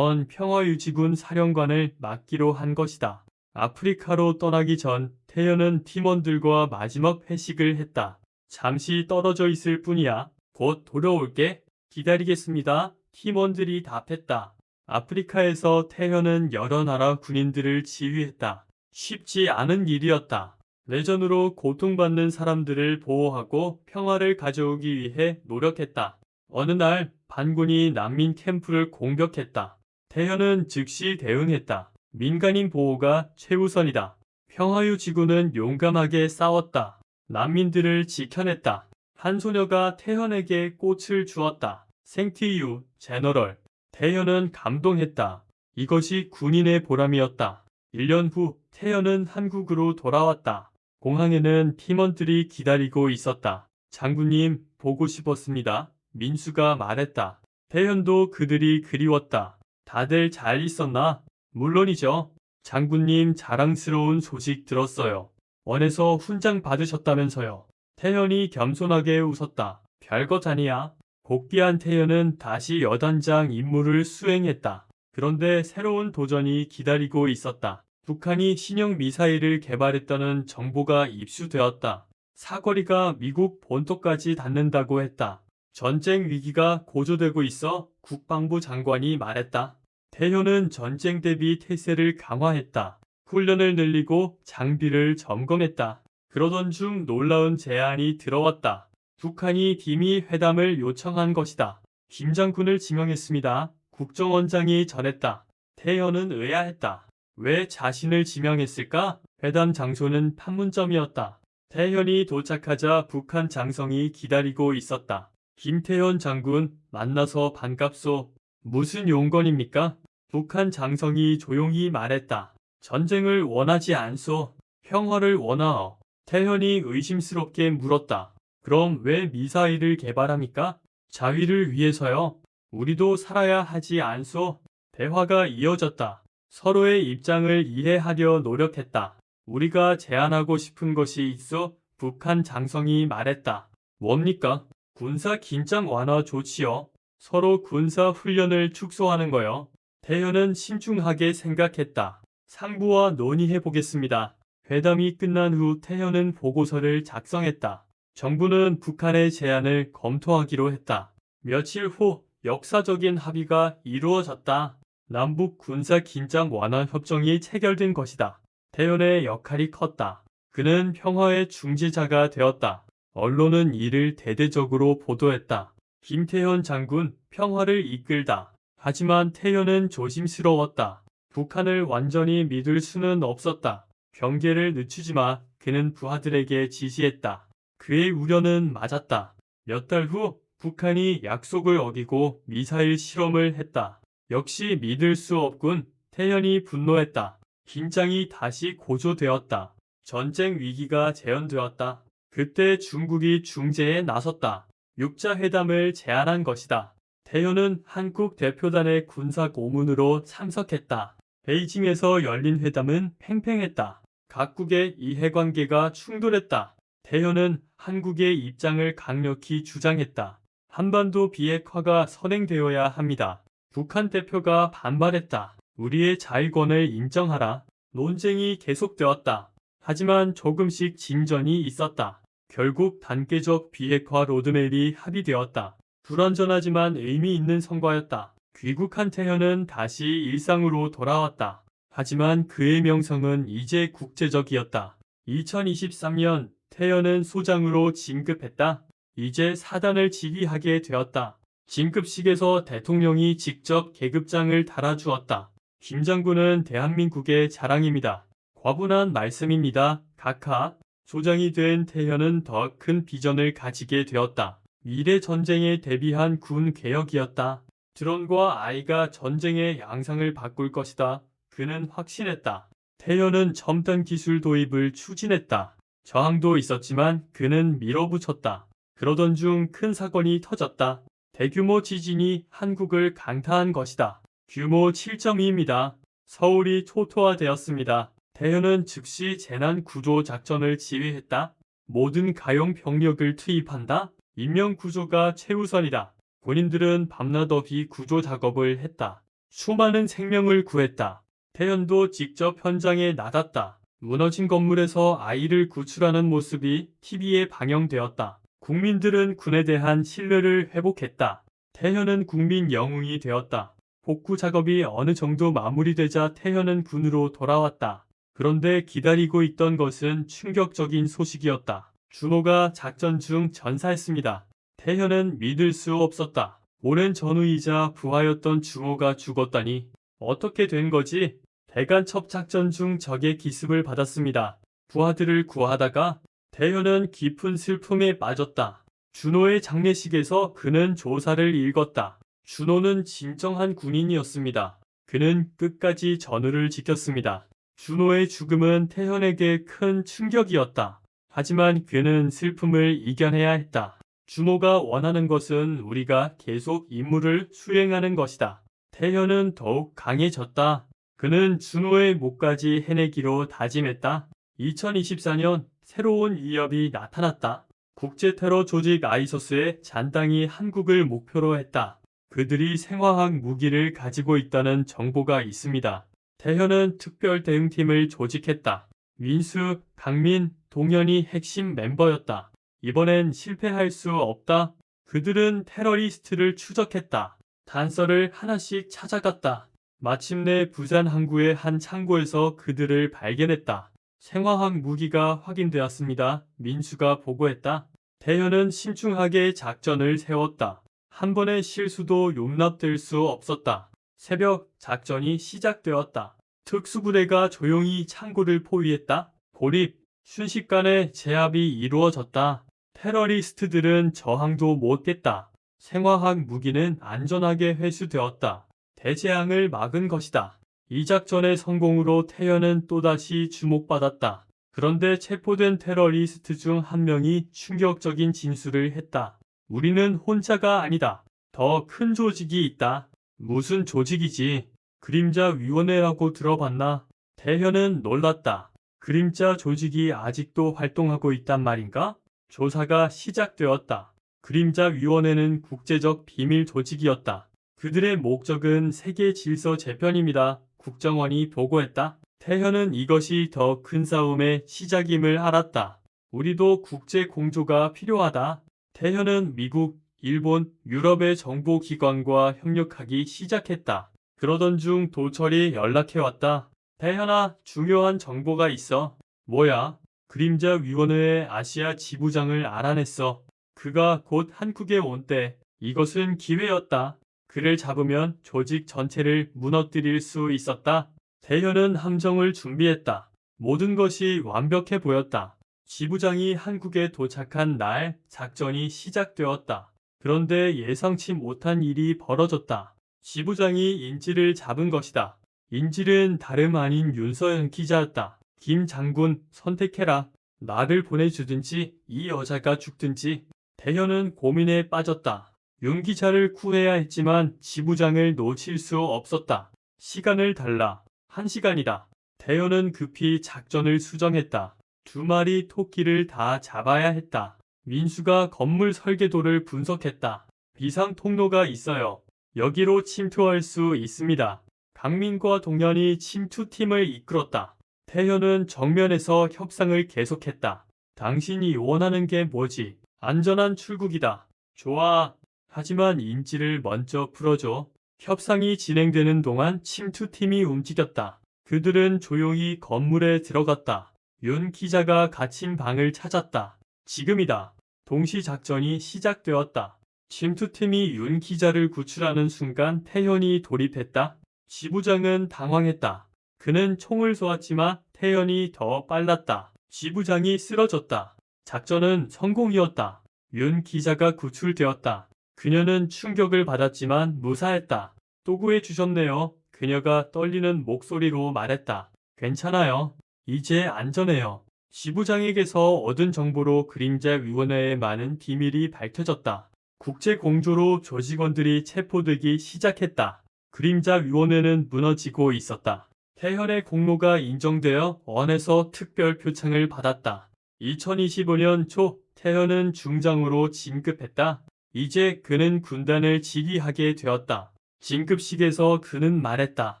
평화유지군 사령관을 맡기로 한 것이다. 아프리카로 떠나기 전 태현은 팀원들과 마지막 회식을 했다. 잠시 떨어져 있을 뿐이야. 곧 돌아올게. 기다리겠습니다. 팀원들이 답했다. 아프리카에서 태현은 여러 나라 군인들을 지휘했다. 쉽지 않은 일이었다. 내전으로 고통받는 사람들을 보호하고 평화를 가져오기 위해 노력했다. 어느 날 반군이 난민 캠프를 공격했다. 태현은 즉시 대응했다. 민간인 보호가 최우선이다. 평화유지군은 용감하게 싸웠다. 난민들을 지켜냈다. 한 소녀가 태현에게 꽃을 주었다. 생티유, 제너럴. 태현은 감동했다. 이것이 군인의 보람이었다. 1년 후 태현은 한국으로 돌아왔다. 공항에는 팀원들이 기다리고 있었다. 장군님, 보고 싶었습니다. 민수가 말했다. 태현도 그들이 그리웠다. 다들 잘 있었나? 물론이죠. 장군님, 자랑스러운 소식 들었어요. 원에서 훈장 받으셨다면서요. 태현이 겸손하게 웃었다. 별것 아니야. 복귀한 태현은 다시 여단장 임무를 수행했다. 그런데 새로운 도전이 기다리고 있었다. 북한이 신형 미사일을 개발했다는 정보가 입수되었다. 사거리가 미국 본토까지 닿는다고 했다. 전쟁 위기가 고조되고 있어 국방부 장관이 말했다. 태현은 전쟁 대비 태세를 강화했다. 훈련을 늘리고 장비를 점검했다. 그러던 중 놀라운 제안이 들어왔다. 북한이 비미 회담을 요청한 것이다. 김 장군을 지명했습니다. 국정원장이 전했다. 태현은 의아했다. 왜 자신을 지명했을까? 회담 장소는 판문점이었다. 태현이 도착하자 북한 장성이 기다리고 있었다. 김태현 장군, 만나서 반갑소. 무슨 용건입니까? 북한 장성이 조용히 말했다. 전쟁을 원하지 않소. 평화를 원하오. 태현이 의심스럽게 물었다. 그럼 왜 미사일을 개발합니까? 자위를 위해서요. 우리도 살아야 하지 않소? 대화가 이어졌다. 서로의 입장을 이해하려 노력했다. 우리가 제안하고 싶은 것이 있어? 북한 장성이 말했다. 뭡니까? 군사 긴장 완화 좋지요. 서로 군사 훈련을 축소하는 거요. 태현은 신중하게 생각했다. 상부와 논의해 보겠습니다. 회담이 끝난 후 태현은 보고서를 작성했다. 정부는 북한의 제안을 검토하기로 했다. 며칠 후 역사적인 합의가 이루어졌다. 남북 군사 긴장 완화 협정이 체결된 것이다. 태현의 역할이 컸다. 그는 평화의 중재자가 되었다. 언론은 이를 대대적으로 보도했다. 김태현 장군, 평화를 이끌다. 하지만 태현은 조심스러웠다. 북한을 완전히 믿을 수는 없었다. 경계를 늦추지 마. 그는 부하들에게 지시했다. 그의 우려는 맞았다. 몇 달 후 북한이 약속을 어기고 미사일 실험을 했다. 역시 믿을 수 없군. 태현이 분노했다. 긴장이 다시 고조되었다. 전쟁 위기가 재현되었다. 그때 중국이 중재에 나섰다. 육자회담을 제안한 것이다. 태현은 한국 대표단의 군사 고문으로 참석했다. 베이징에서 열린 회담은 팽팽했다. 각국의 이해관계가 충돌했다. 태현은 한국의 입장을 강력히 주장했다. 한반도 비핵화가 선행되어야 합니다. 북한 대표가 반발했다. 우리의 자위권을 인정하라. 논쟁이 계속되었다. 하지만 조금씩 진전이 있었다. 결국 단계적 비핵화 로드맵이 합의되었다. 불완전하지만 의미 있는 성과였다. 귀국한 태현은 다시 일상으로 돌아왔다. 하지만 그의 명성은 이제 국제적이었다. 2023년 태현은 소장으로 진급했다. 이제 사단을 지휘하게 되었다. 진급식에서 대통령이 직접 계급장을 달아주었다. 김 장군은 대한민국의 자랑입니다. 과분한 말씀입니다. 각하. 소장이 된 태현은 더 큰 비전을 가지게 되었다. 미래 전쟁에 대비한 군 개혁이었다. 드론과 아이가 전쟁의 양상을 바꿀 것이다. 그는 확신했다. 태현은 첨단 기술 도입을 추진했다. 저항도 있었지만 그는 밀어붙였다. 그러던 중 큰 사건이 터졌다. 대규모 지진이 한국을 강타한 것이다. 규모 7.2입니다. 서울이 초토화되었습니다. 태현은 즉시 재난구조작전을 지휘했다. 모든 가용 병력을 투입한다. 인명구조가 최우선이다. 군인들은 밤낮 없이 구조 작업을 했다. 수많은 생명을 구했다. 태현도 직접 현장에 나갔다. 무너진 건물에서 아이를 구출하는 모습이 TV에 방영되었다. 국민들은 군에 대한 신뢰를 회복했다. 태현은 국민 영웅이 되었다. 복구 작업이 어느 정도 마무리되자 태현은 군으로 돌아왔다. 그런데 기다리고 있던 것은 충격적인 소식이었다. 준호가 작전 중 전사했습니다. 태현은 믿을 수 없었다. 오랜 전우이자 부하였던 준호가 죽었다니. 어떻게 된 거지? 대간첩 작전 중 적의 기습을 받았습니다. 부하들을 구하다가 태현은 깊은 슬픔에 빠졌다. 준호의 장례식에서 그는 조사를 읽었다. 준호는 진정한 군인이었습니다. 그는 끝까지 전우를 지켰습니다. 준호의 죽음은 태현에게 큰 충격이었다. 하지만 그는 슬픔을 이겨내야 했다. 준호가 원하는 것은 우리가 계속 임무를 수행하는 것이다. 태현은 더욱 강해졌다. 그는 준호의 목까지 해내기로 다짐했다. 2024년 새로운 위협이 나타났다. 국제테러 조직 아이소스의 잔당이 한국을 목표로 했다. 그들이 생화학 무기를 가지고 있다는 정보가 있습니다. 태현은 특별 대응팀을 조직했다. 민수, 강민, 동현이 핵심 멤버였다. 이번엔 실패할 수 없다. 그들은 테러리스트를 추적했다. 단서를 하나씩 찾아갔다. 마침내 부산 항구의 한 창고에서 그들을 발견했다. 생화학 무기가 확인되었습니다. 민수가 보고했다. 태현은 신중하게 작전을 세웠다. 한 번의 실수도 용납될 수 없었다. 새벽 작전이 시작되었다. 특수부대가 조용히 창고를 포위했다. 고립, 순식간에 제압이 이루어졌다. 테러리스트들은 저항도 못했다. 생화학 무기는 안전하게 회수되었다. 대재앙을 막은 것이다. 이 작전의 성공으로 태현은 또다시 주목받았다. 그런데 체포된 테러리스트 중 한 명이 충격적인 진술을 했다. 우리는 혼자가 아니다. 더 큰 조직이 있다. 무슨 조직이지? 그림자 위원회라고 들어봤나? 태현은 놀랐다. 그림자 조직이 아직도 활동하고 있단 말인가? 조사가 시작되었다. 그림자위원회는 국제적 비밀 조직이었다. 그들의 목적은 세계 질서 재편입니다. 국정원이 보고했다. 태현은 이것이 더 큰 싸움의 시작임을 알았다. 우리도 국제 공조가 필요하다. 태현은 미국, 일본, 유럽의 정보기관과 협력하기 시작했다. 그러던 중 도철이 연락해왔다. 태현아, 중요한 정보가 있어. 뭐야? 그림자위원회의 아시아 지부장을 알아냈어. 그가 곧 한국에 온대. 이것은 기회였다. 그를 잡으면 조직 전체를 무너뜨릴 수 있었다. 태현은 함정을 준비했다. 모든 것이 완벽해 보였다. 지부장이 한국에 도착한 날 작전이 시작되었다. 그런데 예상치 못한 일이 벌어졌다. 지부장이 인질을 잡은 것이다. 인질은 다름 아닌 윤서연 기자였다. 김 장군, 선택해라. 나를 보내주든지 이 여자가 죽든지. 태현은 고민에 빠졌다. 윤 기자를 구해야 했지만 지부장을 놓칠 수 없었다. 시간을 달라. 1시간이다. 태현은 급히 작전을 수정했다. 2마리 토끼를 다 잡아야 했다. 민수가 건물 설계도를 분석했다. 비상 통로가 있어요. 여기로 침투할 수 있습니다. 강민과 동현이 침투팀을 이끌었다. 태현은 정면에서 협상을 계속했다. 당신이 원하는 게 뭐지? 안전한 출국이다. 좋아. 하지만 인질을 먼저 풀어줘. 협상이 진행되는 동안 침투팀이 움직였다. 그들은 조용히 건물에 들어갔다. 윤 기자가 갇힌 방을 찾았다. 지금이다. 동시 작전이 시작되었다. 침투팀이 윤 기자를 구출하는 순간 태현이 돌입했다. 지부장은 당황했다. 그는 총을 쏘았지만 태현이 더 빨랐다. 지부장이 쓰러졌다. 작전은 성공이었다. 윤 기자가 구출되었다. 그녀는 충격을 받았지만 무사했다. 또 구해주셨네요. 그녀가 떨리는 목소리로 말했다. 괜찮아요. 이제 안전해요. 지부장에게서 얻은 정보로 그림자위원회의 많은 비밀이 밝혀졌다. 국제공조로 조직원들이 체포되기 시작했다. 그림자위원회는 무너지고 있었다. 태현의 공로가 인정되어 언에서 특별 표창을 받았다. 2025년 초 태현은 중장으로 진급했다. 이제 그는 군단을 지휘하게 되었다. 진급식에서 그는 말했다.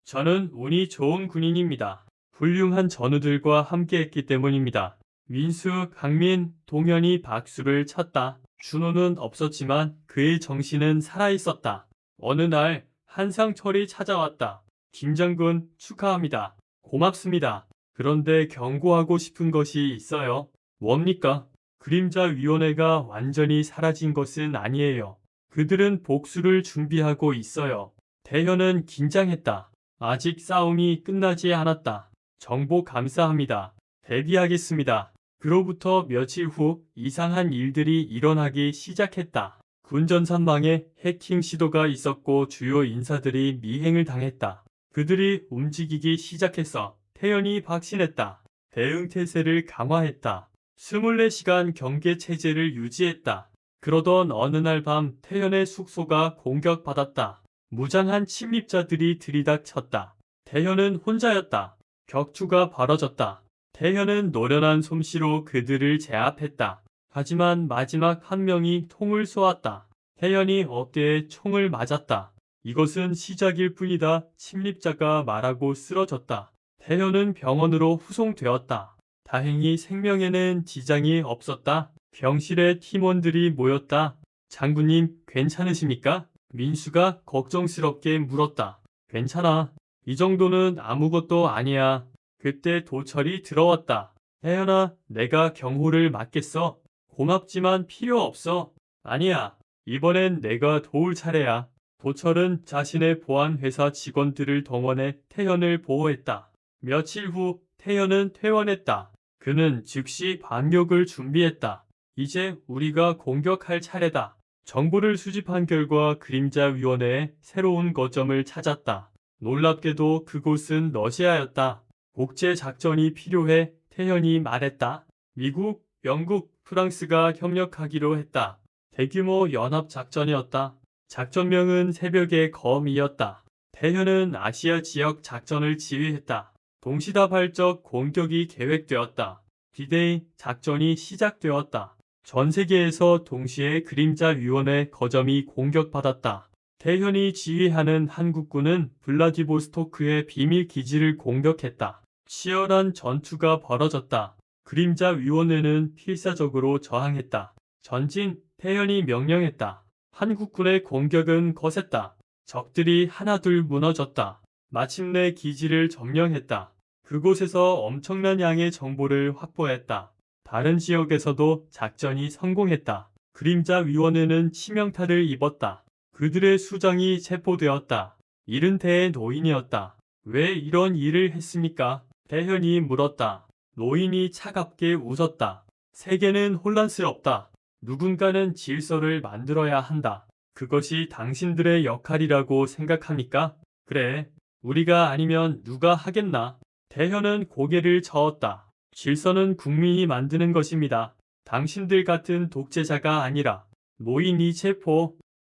저는 운이 좋은 군인입니다. 훌륭한 전우들과 함께했기 때문입니다. 민수, 강민, 동현이 박수를 쳤다. 준호는 없었지만 그의 정신은 살아있었다. 어느 날 한상철이 찾아왔다. 김장군 축하합니다. 고맙습니다. 그런데 경고하고 싶은 것이 있어요. 뭡니까? 그림자위원회가 완전히 사라진 것은 아니에요. 그들은 복수를 준비하고 있어요. 태현은 긴장했다. 아직 싸움이 끝나지 않았다. 정보 감사합니다. 대비하겠습니다. 그로부터 며칠 후 이상한 일들이 일어나기 시작했다. 군전산망에 해킹 시도가 있었고 주요 인사들이 미행을 당했다. 그들이 움직이기 시작했어. 태현이 확신했다. 대응 태세를 강화했다. 24시간 경계 체제를 유지했다. 그러던 어느 날 밤 태현의 숙소가 공격받았다. 무장한 침입자들이 들이닥쳤다. 태현은 혼자였다. 격투가 벌어졌다. 태현은 노련한 솜씨로 그들을 제압했다. 하지만 마지막 한 명이 총을 쏘았다. 태현이 어깨에 총을 맞았다. 이것은 시작일 뿐이다. 침입자가 말하고 쓰러졌다. 태현은 병원으로 후송되었다. 다행히 생명에는 지장이 없었다. 병실에 팀원들이 모였다. 장군님, 괜찮으십니까? 민수가 걱정스럽게 물었다. 괜찮아. 이 정도는 아무것도 아니야. 그때 도철이 들어왔다. 태연아, 내가 경호를 맡겠어. 고맙지만 필요 없어. 아니야. 이번엔 내가 도울 차례야. 도철은 자신의 보안회사 직원들을 동원해 태연을 보호했다. 며칠 후 태연은 퇴원했다. 그는 즉시 반격을 준비했다. 이제 우리가 공격할 차례다. 정보를 수집한 결과 그림자위원회의 새로운 거점을 찾았다. 놀랍게도 그곳은 러시아였다. 국제작전이 필요해. 태현이 말했다. 미국, 영국, 프랑스가 협력하기로 했다. 대규모 연합작전이었다. 작전명은 새벽의 검이었다. 태현은 아시아 지역 작전을 지휘했다. 동시다발적 공격이 계획되었다. D-Day 작전이 시작되었다. 전 세계에서 동시에 그림자 위원회 거점이 공격받았다. 태현이 지휘하는 한국군은 블라디보스토크의 비밀 기지를 공격했다. 치열한 전투가 벌어졌다. 그림자 위원회는 필사적으로 저항했다. 전진, 태현이 명령했다. 한국군의 공격은 거셌다. 적들이 하나둘 무너졌다. 마침내 기지를 점령했다. 그곳에서 엄청난 양의 정보를 확보했다. 다른 지역에서도 작전이 성공했다. 그림자 위원회는 치명타를 입었다. 그들의 수장이 체포되었다. 70대의 노인이었다. 왜 이런 일을 했습니까? 태현이 물었다. 노인이 차갑게 웃었다. 세계는 혼란스럽다. 누군가는 질서를 만들어야 한다. 그것이 당신들의 역할이라고 생각합니까? 그래, 우리가 아니면 누가 하겠나? 태현은 고개를 저었다. 질서는 국민이 만드는 것입니다. 당신들 같은 독재자가 아니라. 노인이 체포,